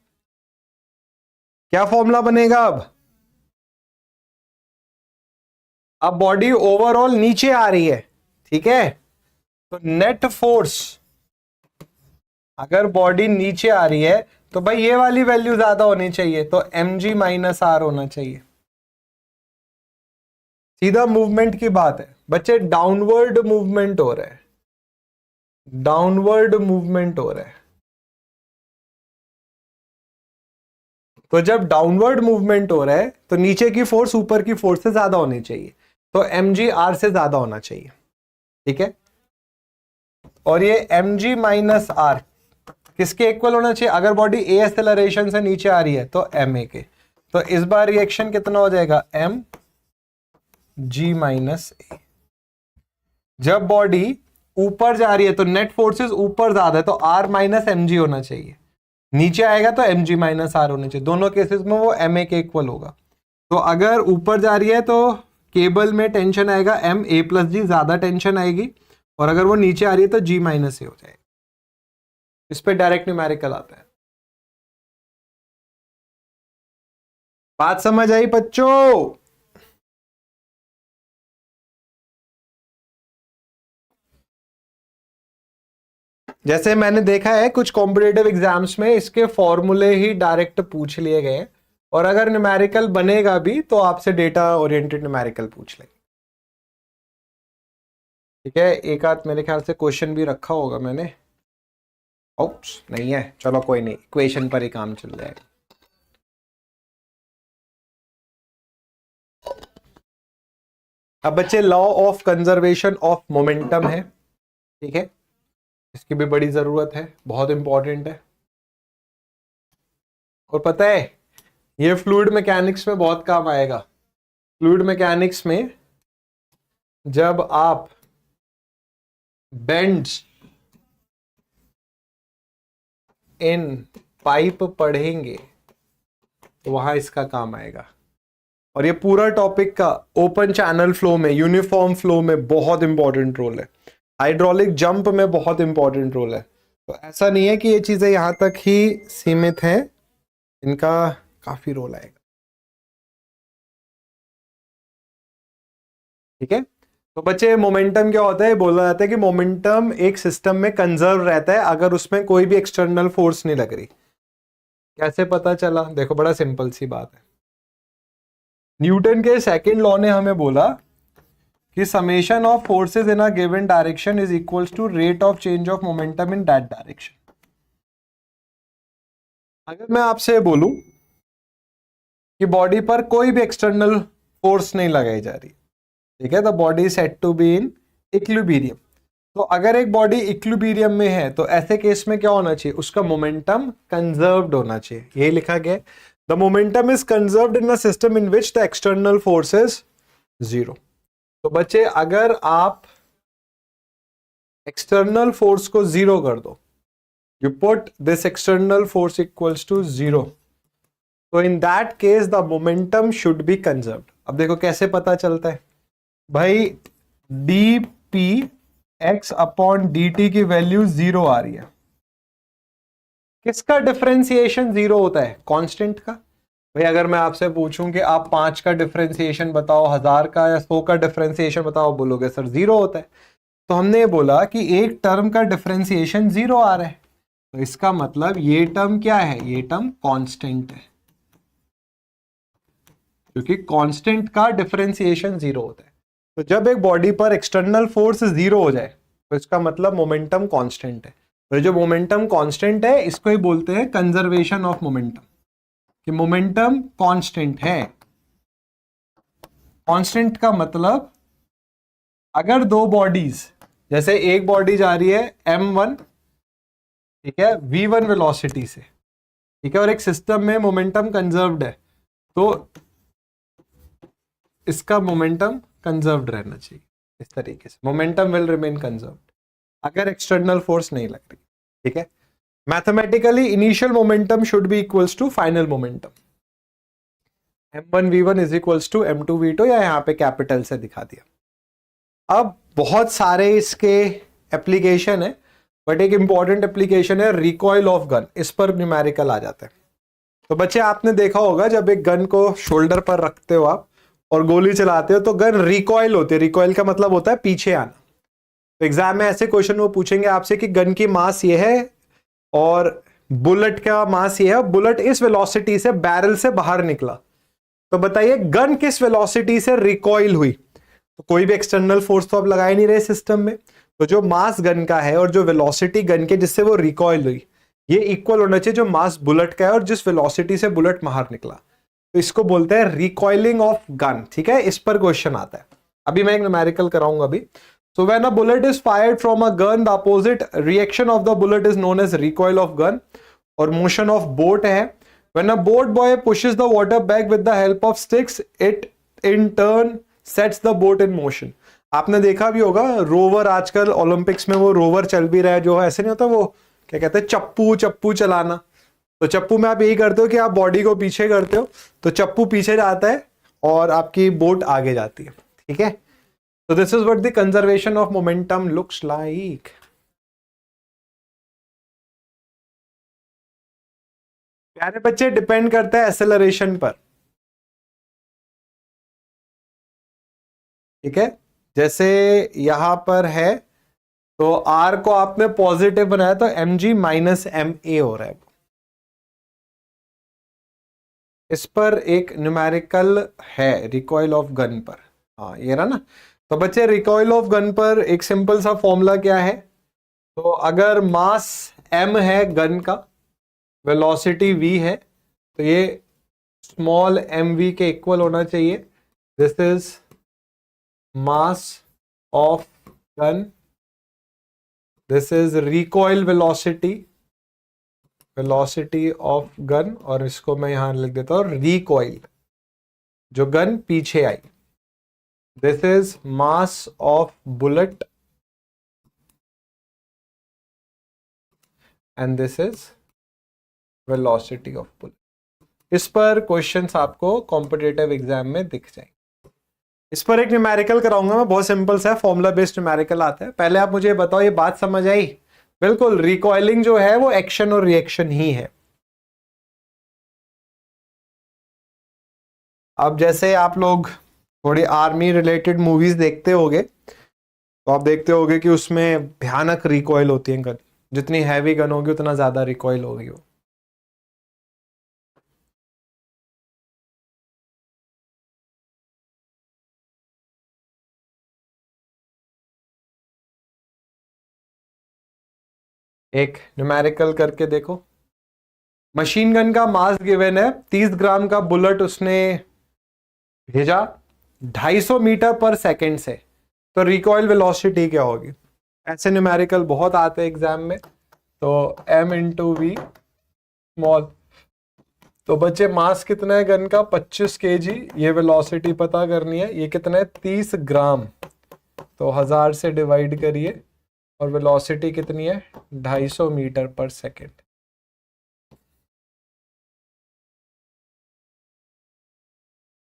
क्या फॉर्मूला बनेगा? अब बॉडी ओवरऑल नीचे आ रही है, ठीक है, तो नेट फोर्स अगर बॉडी नीचे आ रही है तो भाई ये वाली वैल्यू ज्यादा होनी चाहिए, तो mg माइनस r होना चाहिए। सीधा मूवमेंट की बात है बच्चे, डाउनवर्ड मूवमेंट हो रहा है, डाउनवर्ड मूवमेंट हो रहा है। तो जब डाउनवर्ड मूवमेंट हो रहा है तो नीचे की फोर्स ऊपर की फोर्स से ज्यादा होनी चाहिए, तो mg r से ज्यादा होना चाहिए। ठीक है, और ये mg माइनस r किसके इक्वल होना चाहिए? अगर बॉडी ए एक्सेलरेशन से नीचे आ रही है तो ma के। तो इस बार रिएक्शन कितना हो जाएगा? mg minus a। जब बॉडी ऊपर जा रही है तो नेट फोर्सेस ऊपर ज्यादा है, तो आर माइनस एम जी होना चाहिए। नीचे आएगा तो एम जी माइनस आर होना चाहिए। दोनों केसेस में वो एम ए के इक्वल होगा। तो अगर ऊपर जा रही है तो केबल में टेंशन आएगा एम ए प्लस जी, ज्यादा टेंशन आएगी। और अगर वो नीचे आ रही है तो जी माइनस ए हो जाएगा। इस पे डायरेक्ट न्यूमेरिकल आता है। बात समझ आई बच्चों? जैसे मैंने देखा है कुछ कॉम्पिटेटिव एग्जाम्स में इसके फॉर्मूले ही डायरेक्ट पूछ लिए गए, और अगर न्यूमेरिकल बनेगा भी तो आपसे डेटा ओरिएंटेड न्यूमेरिकल पूछ लेंगे। ठीक है, एक आध मेरे ख्याल से क्वेश्चन भी रखा होगा मैंने। ओप्स, नहीं है, चलो कोई नहीं, इक्वेशन पर ही काम चल जाएगा। अब बच्चे law of conservation of momentum है। ठीक है, इसकी भी बड़ी जरूरत है, बहुत इंपॉर्टेंट है। और पता है ये फ्लूइड मैकेनिक्स में बहुत काम आएगा। फ्लूइड मैकेनिक्स में जब आप बेंड्स इन पाइप पढ़ेंगे तो वहां इसका काम आएगा। और ये पूरा टॉपिक का ओपन चैनल फ्लो में, यूनिफॉर्म फ्लो में बहुत इंपॉर्टेंट रोल है। हाइड्रोलिक जंप में बहुत इंपॉर्टेंट रोल है। तो ऐसा नहीं है कि ये चीजें यहां तक ही सीमित हैं, इनका काफी रोल आएगा। ठीक है, तो बच्चे मोमेंटम क्या होता है? बोला जाता है कि मोमेंटम एक सिस्टम में कंजर्व रहता है अगर उसमें कोई भी एक्सटर्नल फोर्स नहीं लग रही। कैसे पता चला? देखो, बड़ा सिंपल सी बात है। न्यूटन के सेकंड लॉ ने हमें बोला कि summation of forces in a given direction is equals to rate of change of momentum in that direction. अगर मैं आपसे बोलूं कि बॉडी पर कोई भी एक्सटर्नल फोर्स नहीं लगाई जा रही, ठीक है, the body is said to be in equilibrium. तो अगर एक बॉडी इक्विलिब्रियम में है तो ऐसे केस में क्या होना चाहिए? उसका मोमेंटम कंजर्व्ड होना चाहिए। यही लिखा गया, the momentum is conserved in a system in which the external force is zero. तो बच्चे, अगर आप एक्सटर्नल फोर्स को जीरो कर दो, you put this external force equals to zero, तो in that case the momentum should be conserved. अब देखो कैसे पता चलता है भाई, d p x upon d t की वैल्यू जीरो आ रही है। किसका डिफरेंशिएशन जीरो होता है? कांस्टेंट का। भाई अगर मैं आपसे पूछूं कि आप 5 का डिफरेंशिएशन बताओ, 1000 का या 100 का डिफरेंशिएशन बताओ, बोलोगे सर जीरो होता है। तो हमने बोला कि एक टर्म का डिफरेंशिएशन जीरो आ रहा है, तो इसका मतलब ये टर्म क्या है? ये टर्म कांस्टेंट है, क्योंकि कांस्टेंट का डिफरेंशिएशन जीरो होता है। तो जब एक बॉडी पर एक्सटर्नल फोर्स जीरो हो जाए तो इसका मतलब मोमेंटम कांस्टेंट है। तो जो मोमेंटम कांस्टेंट है इसको ही बोलते हैं कंजर्वेशन ऑफ मोमेंटम, कि मोमेंटम कांस्टेंट है। कांस्टेंट का मतलब अगर दो बॉडीज, जैसे एक बॉडी जा रही है m1, ठीक है, v1 वेलोसिटी से, ठीक है, और एक सिस्टम में मोमेंटम कंजर्व्ड है, तो इसका मोमेंटम कंजर्व्ड रहना चाहिए। इस तरीके से मोमेंटम विल रिमेन कंजर्व्ड अगर एक्सटर्नल फोर्स नहीं लग रही। ठीक है, mathematically initial momentum should be equals to final momentum, m1 v1 is equals to m2 v2, या यहाँ पे कैपिटल से दिखा दिया। अब बहुत सारे इसके एप्लीकेशन है, बट एक इंपॉर्टेंट एप्लीकेशन है रिकॉइल ऑफ गन, इस पर न्यूमेरिकल आ जाता है। तो बच्चे आपने देखा होगा जब एक गन को शोल्डर पर रखते हो आप और गोली चलाते हो तो गन रिकॉइल होती है। रिकॉइल का मतलब होता है पीछे आना। तो एग्जाम में ऐसे क्वेश्चन वो पूछेंगे आपसे कि गन की मास ये है और बुलेट का मास ये है, बुलेट इस वेलोसिटी से बैरल से बाहर निकला, तो बताइए गन किस वेलोसिटी से रिकॉइल हुई? तो कोई भी एक्सटर्नल फोर्स तो अब लगा ही नहीं रहे सिस्टम में, तो जो मास गन का है और जो वेलोसिटी गन के जिससे वो रिकॉइल हुई, ये इक्वल होना चाहिए जो मास बुलेट का है और जिस वेलोसिटी से बुलेट बाहर निकला। तो इसको बोलते हैं रिकॉइलिंग ऑफ गन। ठीक है, इस पर क्वेश्चन आता है। अभी मैं एक न्यूमेरिकल कराऊंगा अभी। So when a bullet is fired from a gun, the opposite reaction of the bullet is known as recoil of gun, और motion of boat है। When a boat boy pushes the water back with the help of sticks, it in turn sets the boat in motion. आपने देखा भी होगा रोवर, आजकल ओलंपिक्स में वो रोवर चल भी रहा है, जो ऐसे नहीं होता वो क्या कहते हैं, चप्पू चप्पू चलाना। तो चप्पू में आप यही करते हो कि आप बॉडी को पीछे करते हो, तो चप्पू पीछे जाता है और आपकी बोट आगे जाती है, ठीक है। तो this is what the conservation of momentum looks like. प्यारे बच्चे, डिपेंड करता है एक्सेलरेशन पर, ठीक है। जैसे यहां पर है तो आर को आपने पॉजिटिव बनाया तो m g minus m a हो रहा है। इस पर एक न्यूमेरिकल है रिकॉइल ऑफ गन पर, हाँ ये रहा ना। तो बच्चे रिकॉइल ऑफ गन पर एक सिंपल सा फॉर्मूला क्या है, तो अगर मास m है गन का, वेलोसिटी v है, तो ये स्मॉल mv के इक्वल होना चाहिए। This is mass of gun, this is recoil velocity, velocity of gun, और इसको मैं यहां लिख देता हूं रिकॉइल, जो गन पीछे आई। This is mass of bullet and this is velocity of bullet. इस पर क्वेश्चंस आपको कॉम्पिटिटिव एग्जाम में दिख जाएंगे। इस पर एक न्यूमेरिकल कराऊंगा मैं, बहुत सिंपल सा फॉर्मूला बेस्ड न्यूमेरिकल आता है। पहले आप मुझे बताओ, ये बात समझ आई? बिल्कुल, रिकॉइलिंग जो है वो एक्शन और रिएक्शन ही है। अब जैसे आप लोग थोड़ी आर्मी रिलेटेड मूवीज देखते होगे, तो आप देखते होगे कि उसमें भयानक रिकॉइल होती है गन, जितनी हैवी गन होगी उतना ज्यादा रिकॉइल होगी वो। एक न्यूमेरिकल करके देखो। मशीन गन का मास गिवन है 30 ग्राम का बुलेट उसने भेजा 250 मीटर पर सेकंड से, तो रिकॉइल वेलोसिटी क्या होगी? ऐसे न्यूमेरिकल बहुत आते हैं एग्जाम में। तो m इंटू वी स्मॉल, तो बच्चे मास कितना है गन का? 25 kg। ये वेलोसिटी पता करनी है, ये कितना है? 30 ग्राम। तो 1000 से डिवाइड करिए, और वेलोसिटी कितनी है? 250 मीटर पर सेकेंड।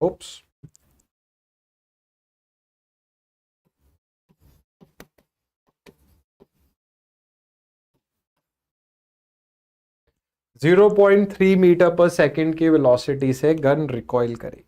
उप्स, जीरो 0.3 मीटर पर सेकेंड की वेलोसिटी से गन रिकॉइल करेगी।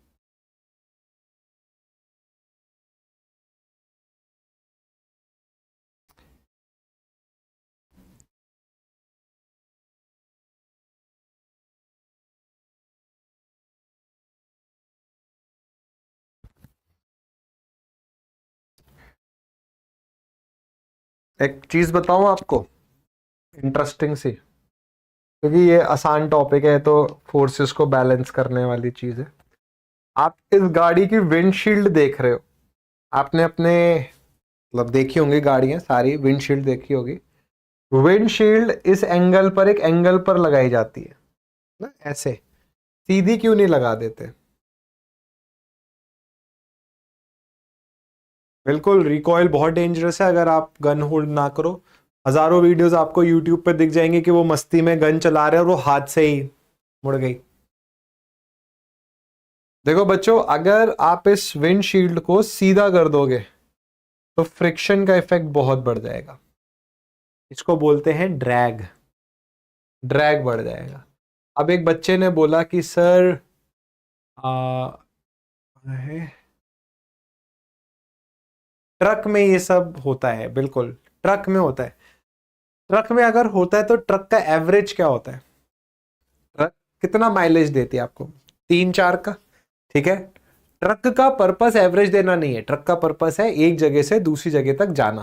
एक चीज बताऊं आपको इंटरेस्टिंग सी, क्योंकि ये आसान टॉपिक है, तो फोर्सेस को बैलेंस करने वाली चीज है। आप इस गाड़ी की विंडशील्ड देख रहे हो, आपने अपने मतलब देखी होंगी गाड़ियां सारी, विंडशील्ड देखी होगी। विंडशील्ड इस एंगल पर, एक एंगल पर लगाई जाती है ना, ऐसे सीधी क्यों नहीं लगा देते? बिल्कुल, रिकॉइल बहुत डेंजरस है अगर आप गन होल्ड ना करो। हजारों वीडियोस आपको यूट्यूब पे दिख जाएंगे कि वो मस्ती में गन चला रहे हैं और वो हाथ से ही मुड़ गई। देखो बच्चों, अगर आप इस विंडशील्ड को सीधा कर दोगे तो फ्रिक्शन का इफेक्ट बहुत बढ़ जाएगा। इसको बोलते हैं ड्रैग, ड्रैग बढ़ जाएगा। अब एक बच्चे ने बोला कि सर ट्रक में ये सब होता है। बिल्कुल, ट्रक में होता है। ट्रक में अगर होता है तो ट्रक का एवरेज क्या होता है? ट्रक कितना माइलेज देती है आपको? 3-4 का, ठीक है। ट्रक का पर्पस एवरेज देना नहीं है, ट्रक का पर्पस है एक जगह से दूसरी जगह तक जाना।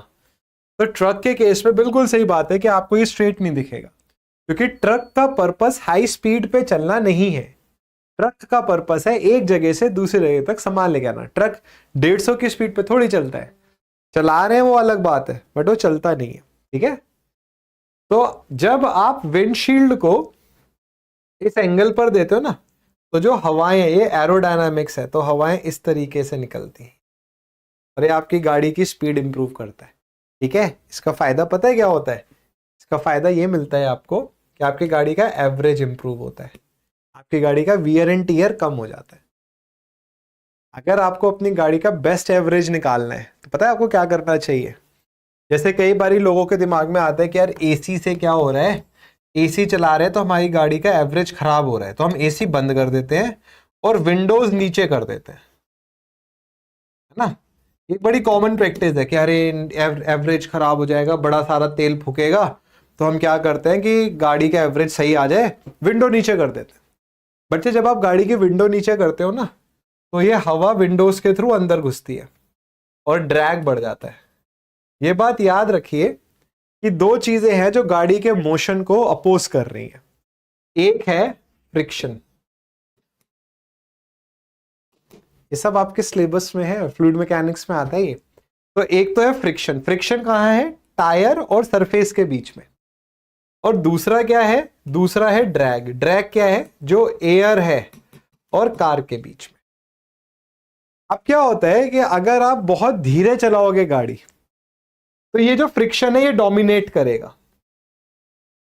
तो ट्रक के केस में बिल्कुल सही बात है कि आपको ये स्ट्रेट नहीं दिखेगा, क्योंकि ट्रक का पर्पस हाई स्पीड पे चलना नहीं है। ट्रक का पर्पस है एक जगह से दूसरी जगह तक सामान लेके आना। ट्रक 150 की स्पीड पे थोड़ी चलता है, चला रहे हैं वो अलग बात है, बट वो चलता नहीं है, ठीक है। तो जब आप विंडशील्ड को इस एंगल पर देते हो ना, तो जो हवाएं, ये एरोडायनामिक्स है, तो हवाएं इस तरीके से निकलती हैं। और ये आपकी गाड़ी की स्पीड इंप्रूव करता है। ठीक है, इसका फायदा पता है क्या होता है? इसका फायदा ये मिलता है आपको कि आपकी गाड़ी का एवरेज इंप्रूव होता है, आपकी गाड़ी का वियर एंड टीयर कम हो जाता है। अगर आपको अपनी गाड़ी का बेस्ट एवरेज निकालना है तो पता है आपको क्या करना चाहिए? जैसे कई बारी लोगों के दिमाग में आता है कि यार एसी से क्या हो रहा है, एसी चला रहे हैं तो हमारी गाड़ी का एवरेज खराब हो रहा है, तो हम एसी बंद कर देते हैं और विंडोज नीचे कर देते हैं, है ना। ये बड़ी कॉमन प्रैक्टिस है कि अरे एवरेज खराब हो जाएगा, बड़ा सारा तेल फूकेगा, तो हम क्या करते हैं कि गाड़ी का एवरेज सही आ जाए विंडो नीचे कर देते हैं। बच्चे, जब आप गाड़ी की विंडो नीचे करते हो ना, तो ये हवा विंडोज के थ्रू अंदर घुसती है और ड्रैग बढ़ जाता है। ये बात याद रखिए कि दो चीजें हैं जो गाड़ी के मोशन को अपोज कर रही हैं। एक है फ्रिक्शन, ये सब आपके सिलेबस में है, फ्लूइड मैकेनिक्स में आता है ये। तो एक तो है फ्रिक्शन, फ्रिक्शन कहाँ है? टायर और सरफेस के बीच में। और दूसरा क्या है? दूसरा है ड्रैग। ड्रैग क्या है? जो एयर है और कार के बीच में। अब क्या होता है कि अगर आप बहुत धीरे चलाओगे गाड़ी, तो ये जो फ्रिक्शन है ये डोमिनेट करेगा।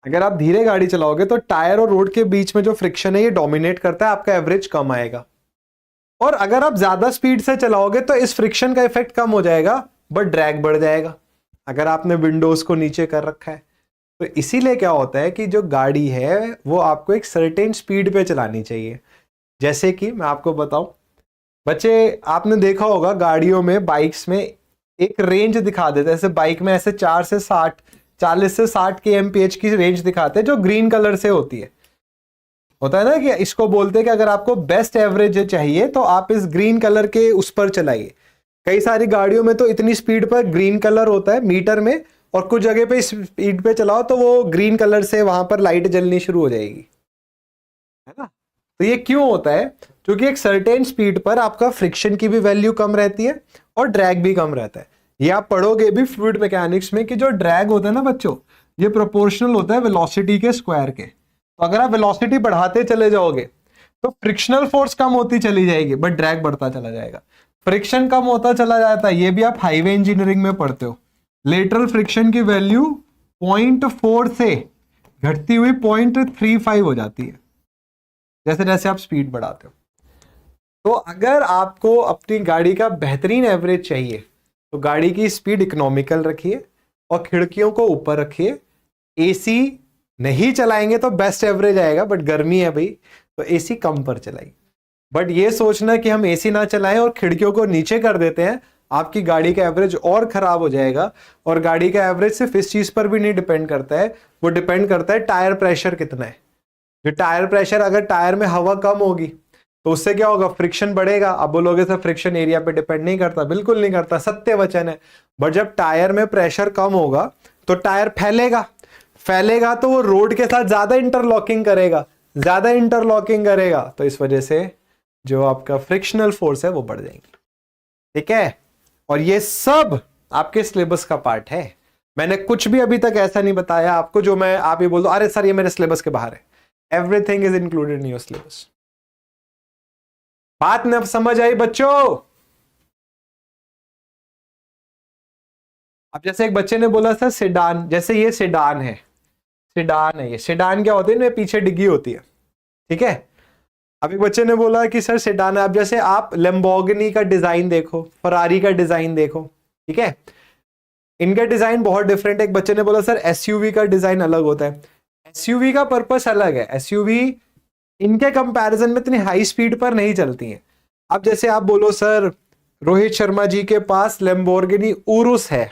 अगर आप धीरे गाड़ी चलाओगे तो टायर और रोड के बीच में जो फ्रिक्शन है ये डोमिनेट करता है, आपका एवरेज कम आएगा। और अगर आप ज्यादा स्पीड से चलाओगे तो इस फ्रिक्शन का इफेक्ट कम हो जाएगा, बट ड्रैग बढ़ जाएगा, अगर आपने विंडोज को नीचे कर रखा है। तो इसीलिए क्या होता है कि जो गाड़ी है वो आपको एक सर्टेन स्पीड पे चलानी चाहिए। जैसे कि मैं आपको बताऊं, बच्चे आपने देखा होगा गाड़ियों में, बाइक्स में एक रेंज दिखा देते हैं, जैसे बाइक में ऐसे 4 से 60, 40 से 60 kmph की रेंज दिखाते हैं जो ग्रीन कलर से होती है। होता है ना कि इसको बोलते हैं कि अगर आपको बेस्ट एवरेज चाहिए तो आप इस ग्रीन कलर के उस पर चलाइए। कई सारी गाड़ियों में तो इतनी स्पीड पर ग्रीन कलर होता है मीटर में, और कुछ जगह पे स्पीड पे चलाओ तो वो ग्रीन कलर से वहां पर लाइट जलनी शुरू हो जाएगी, है ना। तो ये क्यों होता है? क्योंकि एक सर्टेन स्पीड पर आपका फ्रिक्शन की भी वैल्यू कम रहती है और ड्रैग भी कम रहता है। ये आप पढ़ोगे भी फ्लूइड मैकेनिक्स में कि जो ड्रैग होता है ना बच्चों, ये प्रोपोर्शनल होता है वेलोसिटी के स्क्वायर के। तो अगर आप वेलोसिटी बढ़ाते चले जाओगे तो फ्रिक्शनल फोर्स कम होती चली जाएगी, बट ड्रैग बढ़ता चला जाएगा। फ्रिक्शन कम होता चला जाता है, ये भी आप हाईवे इंजीनियरिंग में पढ़ते हो। लेटरल फ्रिक्शन की वैल्यू 0.4 से घटती हुई 0.35 हो जाती है जैसे जैसे आप स्पीड बढ़ाते हो। तो अगर आपको अपनी गाड़ी का बेहतरीन एवरेज चाहिए तो गाड़ी की स्पीड इकोनॉमिकल रखिए और खिड़कियों को ऊपर रखिए। एसी नहीं चलाएंगे तो बेस्ट एवरेज आएगा, बट गर्मी है भाई तो एसी कम पर चलाइए। बट ये सोचना कि हम एसी ना चलाएं और खिड़कियों को नीचे कर देते हैं, आपकी गाड़ी का एवरेज और खराब हो जाएगा। और गाड़ी का एवरेज सिर्फ इस चीज पर भी नहीं डिपेंड करता है, वो डिपेंड करता है टायर प्रेशर कितना है। जो टायर प्रेशर, अगर टायर में हवा कम होगी तो उससे क्या होगा? फ्रिक्शन बढ़ेगा। अब बोलोगे सर फ्रिक्शन एरिया पे डिपेंड नहीं करता, बिल्कुल नहीं करता, सत्य वचन है। बट जब टायर में प्रेशर कम होगा तो टायर फैलेगा, फैलेगा तो वो रोड के साथ ज्यादा इंटरलॉकिंग करेगा, ज्यादा इंटरलॉकिंग करेगा, तो इस वजह से जो आपका फ्रिक्शनल फोर्स है वो बढ़ जाएंगी। ठीक है, और ये सब आपके सिलेबस का पार्ट है। मैंने कुछ भी अभी तक ऐसा नहीं बताया आपको जो मैं आप ये बोल दो अरे सर ये मेरे सिलेबस के बाहर है। Everything is included in your syllabus. बात न समझ आई बच्चों? अब जैसे एक बच्चे ने बोला सर सेडान, जैसे ये सेडान है, सेडान है ये। सेडान क्या होती है? इनमें पीछे डिग्गी होती है, ठीक है। अब एक बच्चे ने बोला कि सर सेडान है। अब जैसे आप लैम्बोर्गिनी का डिजाइन देखो, फरारी का डिजाइन देखो, ठीक है, इनका डिजाइन बहुत डिफरेंट है। एक बच्चे ने बोला सर एसयूवी का डिजाइन अलग होता है। एसयूवी का पर्पस अलग है, एसयूवी इनके कंपैरिजन में इतनी हाई स्पीड पर नहीं चलती हैं। अब जैसे आप बोलो सर रोहित शर्मा जी के पास लैम्बोर्गिनी उरुस है,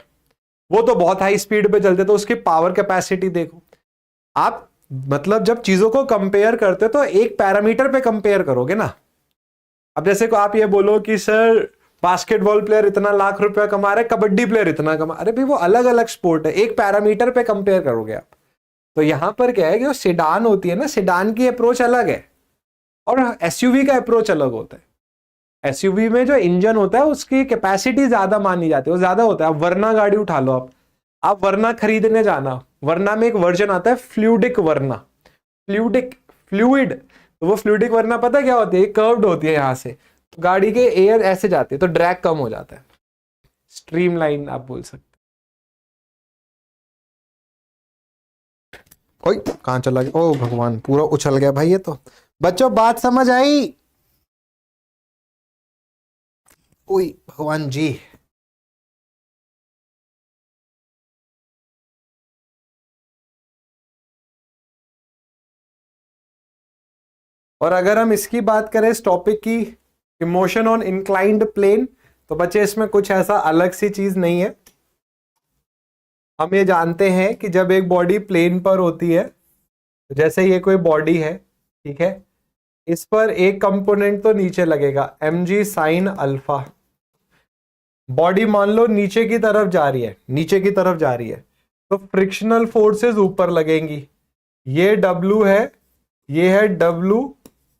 वो तो बहुत हाई स्पीड पे चलते, तो उसकी पावर कैपेसिटी देखो। आप मतलब जब चीजों को कंपेयर करते तो एक पैरामीटर पे कंपेयर करोगे ना। अब जैसे को आप ये बोलो कि सर बास्केटबॉल प्लेयर इतना लाख रुपया कमा रहे, कबड्डी प्लेयर इतना कमा, अरे भाई वो अलग अलग स्पोर्ट है, एक पैरामीटर पे कंपेयर करोगे आप। तो यहां पर क्या है कि जो सेडान होती है ना, सेडान की अप्रोच अलग है और एसयूवी का अप्रोच अलग होता है। एसयूवी में जो इंजन होता है उसकी कैपेसिटी ज्यादा मानी जाती है, वो ज्यादा होता है। अब वरना गाड़ी उठा लो, आप वरना खरीदने जाना, वरना में एक वर्जन आता है फ्लूइडिक वरना, फ्लूइड। तो वो फ्लूइडिक वरना पता क्या होती है? कर्व्ड होती है, यहां से गाड़ी के एयर ऐसे जाती है तो ड्रैग कम हो जाता है। स्ट्रीमलाइन आप बोल सकते। ओए कहाँ चला गया, ओ भगवान पूरा उछल गया भाई ये तो। बच्चों बात समझ आई? ओए भगवान जी। और अगर हम इसकी बात करें इस टॉपिक की, इमोशन ऑन इंक्लाइंड प्लेन, तो बच्चे इसमें कुछ ऐसा अलग सी चीज नहीं है। हम ये जानते हैं कि जब एक बॉडी प्लेन पर होती है, तो जैसे ये कोई बॉडी है, ठीक है, इस पर एक कंपोनेंट तो नीचे लगेगा mg साइन अल्फा। बॉडी मान लो नीचे की तरफ जा रही है, नीचे की तरफ जा रही है, तो फ्रिक्शनल फोर्सेस ऊपर लगेंगी। ये W है, ये है W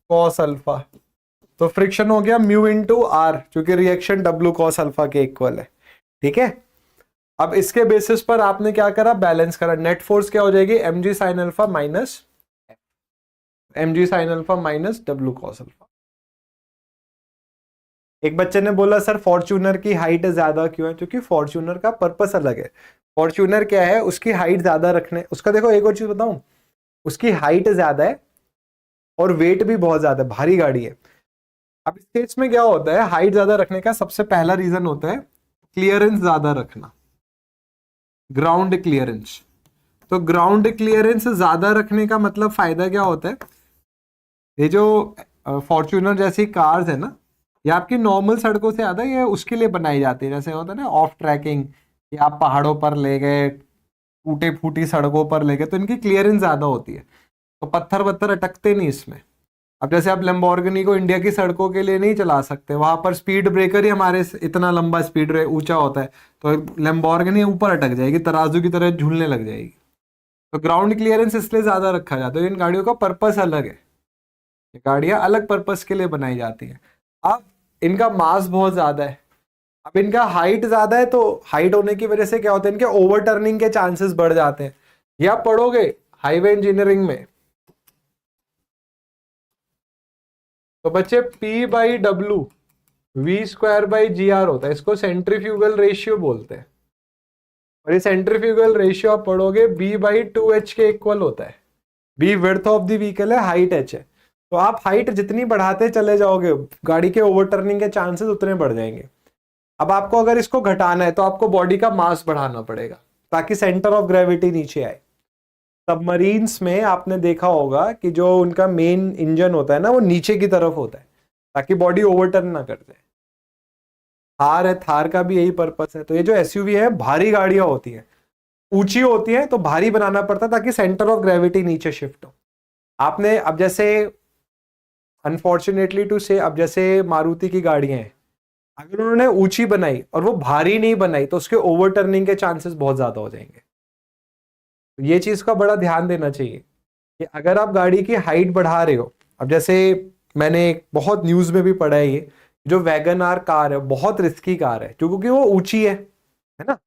कॉस अल्फा, तो फ्रिक्शन हो गया म्यू इंटू आर, क्योंकि रिएक्शन W कॉस अल्फा के इक्वल है। ठीक है, अब इसके बेसिस पर आपने क्या करा, बैलेंस करा। नेट फोर्स क्या हो जाएगी, mg sine alpha minus mg sine alpha minus W cos alpha. एक बच्चे ने बोला सर फॉर्च्यूनर की हाइट ज्यादा क्यों है? क्योंकि फॉर्च्यूनर का पर्पस अलग है। फॉर्च्यूनर क्या है, उसकी हाइट ज्यादा रखने, उसका देखो एक और चीज बताऊं, उसकी हाइट ज्यादा है और वेट भी बहुत ज्यादा है, भारी गाड़ी है। अब इस केस में क्या होता है, हाइट ज्यादा रखने का सबसे पहला रीजन होता है क्लियरेंस ज्यादा रखना, ग्राउंड क्लियरेंस। तो ग्राउंड क्लियरेंस ज्यादा रखने का मतलब फायदा क्या होता है, ये जो फॉर्च्यूनर जैसी कार्स है ना, ये आपकी नॉर्मल सड़कों से ज्यादा ये उसके लिए बनाई जाती है। जैसे होता है ना ऑफ ट्रैकिंग, कि आप पहाड़ों पर ले गए, टूटे फूटी सड़कों पर ले गए, तो इनकी क्लियरेंस ज्यादा होती है, तो पत्थर वत्थर अटकते नहीं इसमें। अब जैसे आप लैम्बोर्गिनी को इंडिया की सड़कों के लिए नहीं चला सकते, वहां पर स्पीड ब्रेकर ही हमारे इतना लंबा स्पीड ऊंचा होता है, तो लैम्बोर्गिनी ऊपर अटक जाएगी, तराजू की तरह झूलने लग जाएगी। तो ग्राउंड क्लियरेंस इसलिए ज्यादा रखा जाता है, इन गाड़ियों का पर्पस अलग है, ये गाड़ियां अलग पर्पस के लिए बनाई जाती हैं। अब इनका मास बहुत ज्यादा है, अब इनका हाइट ज्यादा है, तो हाइट होने की वजह से क्या होता है, इनके ओवरटर्निंग के चांसेस बढ़ जाते हैं। ये आप पढ़ोगे हाईवे इंजीनियरिंग में। तो बच्चे P बाई डब्ल्यू v square by g r होता है, इसको सेंट्रीफ्यूगल रेशियो बोलते हैं। और ये सेंट्रीफ्यूगल रेशियो आप पढ़ोगे B बाई 2h के इक्वल होता है। B width of the vehicle है, हाइट h है। तो आप हाइट जितनी बढ़ाते चले जाओगे, गाड़ी के ओवरटर्निंग के चांसेस उतने बढ़ जाएंगे। अब आपको अगर इसको घटाना है, तो आपको बॉडी का मास बढ़ाना पड़ेगा, ताकि सेंटर ऑफ ग्रेविटी नीचे आए। सबमरीन्स में आपने देखा होगा कि जो उनका मेन इंजन होता है ना, वो नीचे की तरफ होता है, ताकि बॉडी ओवरटर्न ना कर जाए। थार है, थार का भी यही पर्पस है। तो ये जो एसयूवी है, भारी गाड़ियां होती हैं, ऊंची होती हैं, तो भारी बनाना पड़ता है ताकि सेंटर ऑफ ग्रेविटी नीचे शिफ्ट हो। आपने अब जैसे अनफॉर्चुनेटली टू से, अब जैसे मारुति की गाड़ियां हैं, अगर उन्होंने ऊंची बनाई और वो भारी नहीं बनाई, तो उसके ओवरटर्निंग के चांसेस बहुत ज्यादा हो जाएंगे। तो ये चीज का बड़ा ध्यान देना चाहिए कि अगर आप गाड़ी की हाइट बढ़ा रहे हो, अब जैसे मैंने बहुत न्यूज में भी पढ़ा है, ये जो वैगन आर कार है बहुत रिस्की कार है, क्योंकि वो ऊंची है ना,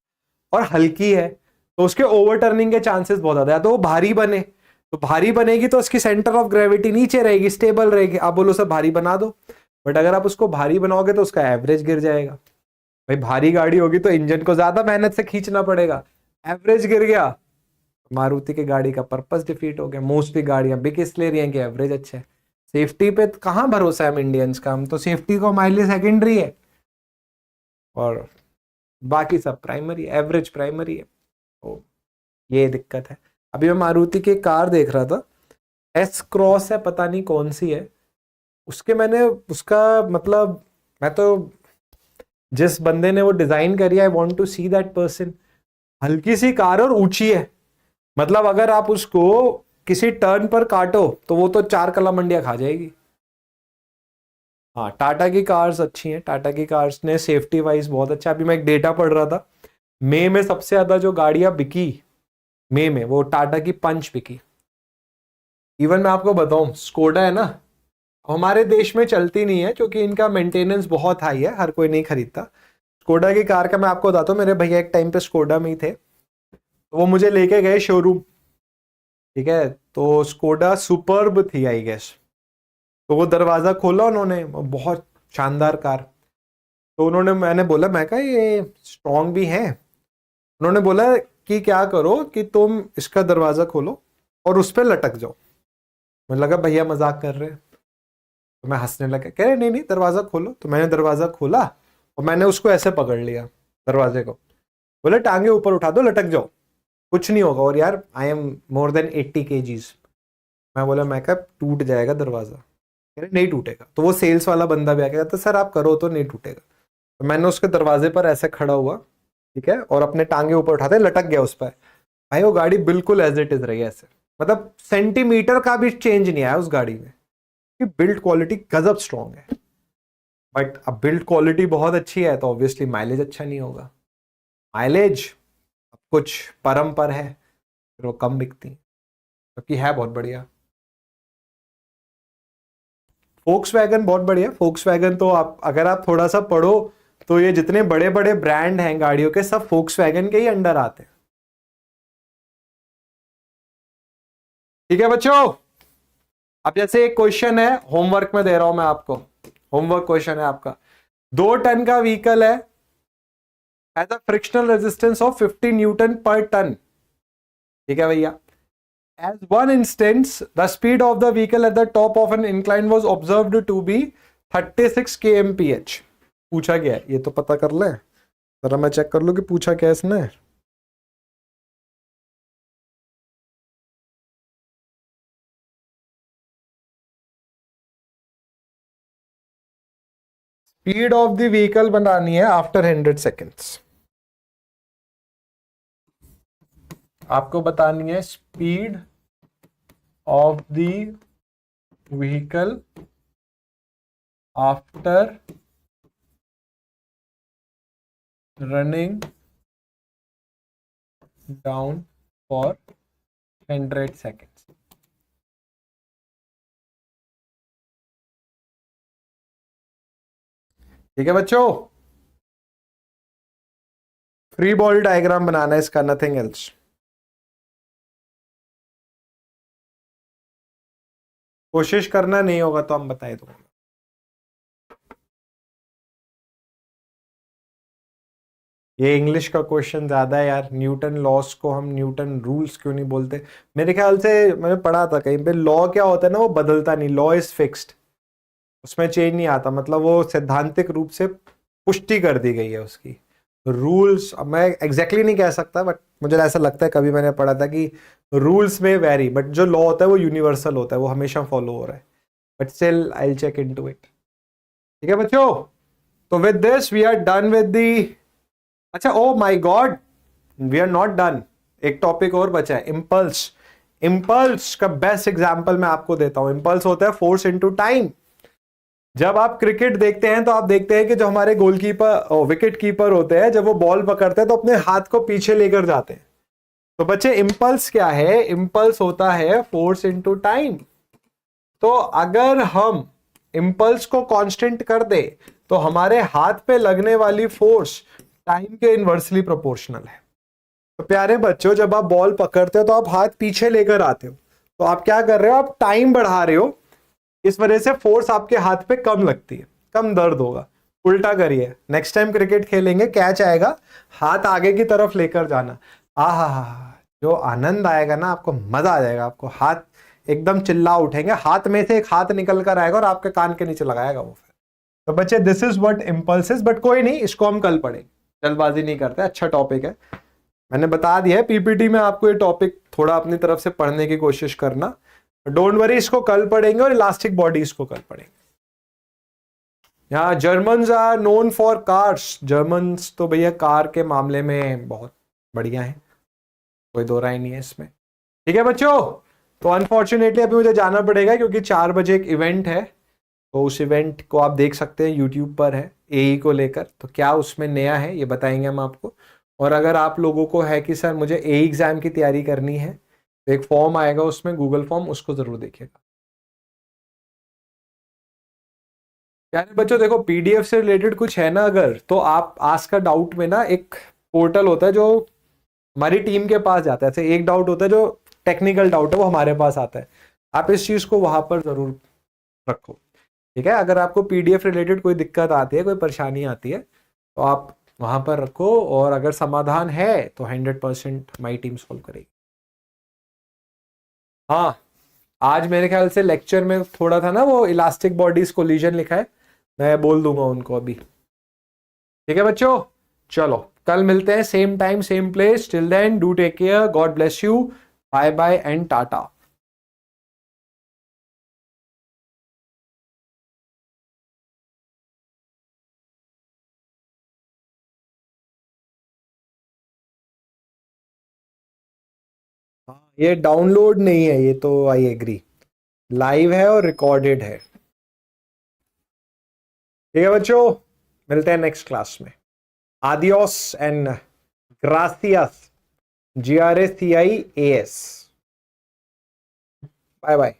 और हल्की है, तो उसके ओवरटर्निंग के चांसेस बहुत ज्यादा है। तो वो भारी बने, तो भारी बनेगी तो उसकी सेंटर ऑफ ग्रेविटी नीचे रहेगी, स्टेबल रहेगी। आप बोलो सर भारी बना दो, बट अगर आप उसको भारी बनाओगे तो उसका एवरेज गिर जाएगा। भाई भारी गाड़ी होगी तो इंजन को ज्यादा मेहनत से खींचना पड़ेगा, एवरेज गिर गया, मारुति की गाड़ी का पर्पस डिफीट हो गया। मोस्टली गाड़ियां बिक इसलिए रही हैं कि एवरेज अच्छा है। सेफ्टी पे कहाँ भरोसा है हम इंडियंस का, हम तो सेफ्टी को हमारे लिए सेकेंडरी है, और बाकी सब प्राइमरी, एवरेज प्राइमरी है। तो ये दिक्कत है। अभी मैं मारुति की कार देख रहा था, एस क्रॉस है, पता नहीं कौन सी है, उसके मैंने उसका मतलब, मैं तो जिस बंदे ने वो डिजाइन करी, I want to see that person. हल्की सी कार और ऊंची है, मतलब अगर आप उसको किसी टर्न पर काटो तो वो तो 4 कला मंडिया खा जाएगी। हाँ, टाटा की कार्स अच्छी हैं, टाटा की कार्स ने सेफ्टी वाइज बहुत अच्छा। अभी मैं एक डेटा पढ़ रहा था, मई में सबसे ज्यादा जो गाड़ियां बिकी मई में, वो टाटा की पंच बिकी। इवन मैं आपको बताऊं, स्कोडा है ना, हमारे देश में चलती नहीं है क्योंकि इनका मेंटेनेंस बहुत हाई है, हर कोई नहीं खरीदता। स्कोडा की कार का मैं आपको बताता हूँ, मेरे भैया एक टाइम पे स्कोडा में ही थे, तो वो मुझे लेके गए शोरूम, ठीक है, तो स्कोडा सुपर्ब थी आई गेस। तो वो दरवाजा खोला उन्होंने, बहुत शानदार कार, तो उन्होंने, मैंने बोला, मैं कहा ये स्ट्रॉन्ग भी हैं। उन्होंने बोला कि क्या करो कि तुम इसका दरवाज़ा खोलो और उस पर लटक जाओ। मुझे लगा भैया मजाक कर रहे हैं, तो मैं हंसने लगा, कह रहे नहीं नहीं दरवाज़ा खोलो। तो मैंने दरवाज़ा खोला और मैंने उसको ऐसे पकड़ लिया दरवाजे को, बोले टांगे ऊपर उठा दो, लटक जाओ, कुछ नहीं होगा। और यार I am more than 80 kgs। मैं बोला, मैं कहा टूट जाएगा दरवाज़ा। कह रहे नहीं टूटेगा। तो वो सेल्स वाला बंदा भी आ गया, कहता सर आप करो तो नहीं टूटेगा। तो मैंने उसके दरवाजे पर ऐसे खड़ा हुआ, ठीक है, और अपने टांगे ऊपर उठाते लटक गया उस पर। भाई वो गाड़ी बिल्कुल एज इट इज रही है ऐसे, मतलब सेंटीमीटर का भी चेंज नहीं आया उस गाड़ी में। कि बिल्ड क्वालिटी गजब स्ट्रॉन्ग है, बट अब बिल्ड क्वालिटी बहुत अच्छी है तो ऑब्वियसली माइलेज अच्छा नहीं होगा। माइलेज कुछ परम है, फिर वो कम बिकती है, क्योंकि है बहुत बढ़िया। फोक्सवैगन बहुत बढ़िया। फोक्सवैगन तो आप अगर आप थोड़ा सा पढ़ो तो ये जितने बड़े बड़े ब्रांड हैं गाड़ियों के, सब फोक्सवैगन के ही अंडर आते हैं। ठीक है बच्चों, अब जैसे एक क्वेश्चन है, होमवर्क में दे रहा हूं मैं आपको, होमवर्क क्वेश्चन है आपका। 2 टन का व्हीकल है, has a frictional resistance of 50 Newton पर टन। ठीक है भैया। As one instance, the speed of the vehicle at the top of an incline was observed to be 36 kmph. पूछा गया है, ये तो पता कर ले जरा, मैं चेक कर लूं कि पूछा क्या है इसने। स्पीड ऑफ द व्हीकल बनानी है आफ्टर 100 सेकेंड्स। आपको बतानी है speed of the vehicle after running down for 100 seconds. ठीक है बच्चों, फ्री बॉडी डायग्राम बनाना है इसका, नथिंग एल्स। कोशिश करना, नहीं होगा तो हम बताए दूंगा। ये इंग्लिश का क्वेश्चन ज्यादा है यार। न्यूटन लॉस को हम न्यूटन रूल्स क्यों नहीं बोलते? मेरे ख्याल से मैंने पढ़ा था कहीं पे, लॉ क्या होता है ना, वो बदलता नहीं, लॉ इज फिक्स्ड, उसमें चेंज नहीं आता। मतलब वो सैद्धांतिक रूप से पुष्टि कर दी गई है उसकी। रूल्स अब मैं एग्जैक्टली नहीं कह सकता, बट मुझे ऐसा लगता है, कभी मैंने पढ़ा था कि रूल्स में वेरी, बट जो लॉ होता है वो यूनिवर्सल होता है, वो हमेशा फॉलो हो रहा है। But still I will check into it. ठीक है बच्चों, तो with this we are done with the, अच्छा oh my god, we are not done. एक टॉपिक और बचा है, इम्पल्स। इम्पल्स का बेस्ट एग्जांपल मैं आपको देता हूं। इम्पल्स होता है फोर्स इनटू टाइम। जब आप क्रिकेट देखते हैं तो आप देखते हैं कि जो हमारे गोलकीपर, विकेट कीपर होते हैं, जब वो बॉल पकड़ते हैं तो अपने हाथ को पीछे लेकर जाते हैं। तो बच्चे इम्पल्स क्या है? इम्पल्स होता है फोर्स इनटू टाइम। तो अगर हम इम्पल्स को कांस्टेंट कर दे तो हमारे हाथ पे लगने वाली फोर्स टाइम के इनवर्सली प्रोपोर्शनल है। तो प्यारे बच्चों, जब आप बॉल पकड़ते हो तो आप हाथ पीछे लेकर आते हो, तो आप क्या कर रहे हो? आप टाइम बढ़ा रहे हो। इस वजह से फोर्स आपके हाथ पे कम लगती है, कम दर्द होगा। उल्टा करिए, नेक्स्ट टाइम क्रिकेट खेलेंगे, कैच आएगा, हाथ आगे की तरफ लेकर जाना, आहा जो आनंद आएगा ना आपको, मजा आ जाएगा आपको। हाथ एकदम चिल्ला उठेंगे, हाथ में से एक हाथ निकल कर आएगा और आपके कान के नीचे लगाएगा वो। फिर तो बच्चे this is what impulse. But कोई नहीं, इसको हम कल पढ़ेंगे, जल्दबाजी नहीं करते, अच्छा टॉपिक है। मैंने बता दिया है पीपीटी में आपको, ये टॉपिक थोड़ा अपनी तरफ से पढ़ने की कोशिश करना। डोंट वरी, इसको कल पढ़ेंगे, और इलास्टिक बॉडी इसको कल पढ़ेंगे। यहाँ Germans are known for cars. Germans तो भैया कार के मामले में बहुत बढ़िया है, कोई दो राय नहीं है इसमें। ठीक है बच्चों, तो अनफॉर्चुनेटली अभी मुझे जाना पड़ेगा क्योंकि 4 बजे एक इवेंट है। तो उस इवेंट को आप देख सकते हैं, यूट्यूब पर है, एई को लेकर। तो क्या उसमें नया है ये बताएंगे हम आपको। और अगर आप लोगों को है कि सर मुझे एई एग्जाम की तैयारी करनी है, तो एक फॉर्म आएगा उसमें, गूगल फॉर्म, उसको जरूर देखिएगा। यार बच्चों देखो, पीडीएफ से रिलेटेड कुछ है ना अगर, तो आप आस्क का डाउट में ना एक पोर्टल होता है जो हमारी टीम के पास जाता है। ऐसे एक डाउट होता है जो टेक्निकल डाउट है, वो हमारे पास आता है। आप इस चीज को वहां पर जरूर रखो। ठीक है, अगर आपको पीडीएफ रिलेटेड कोई दिक्कत आती है, कोई परेशानी आती है, तो आप वहां पर रखो, और अगर समाधान है तो 100% माई टीम सॉल्व करेगी। हाँ, आज मेरे ख्याल से लेक्चर में थोड़ा था ना, वो इलास्टिक बॉडीज कोलिजन लिखा है, मैं बोल दूंगा उनको अभी। ठीक है बच्चों, चलो कल मिलते हैं, same time same place. Till then do take care, God bless you, bye bye and tata. हाँ, ये डाउनलोड नहीं है, ये तो आई एग्री, लाइव है और रिकॉर्डेड है। ठीक है बच्चों, मिलते हैं नेक्स्ट क्लास में। आदियोस एंड ग्रासियस, GRACIAS। Bye bye.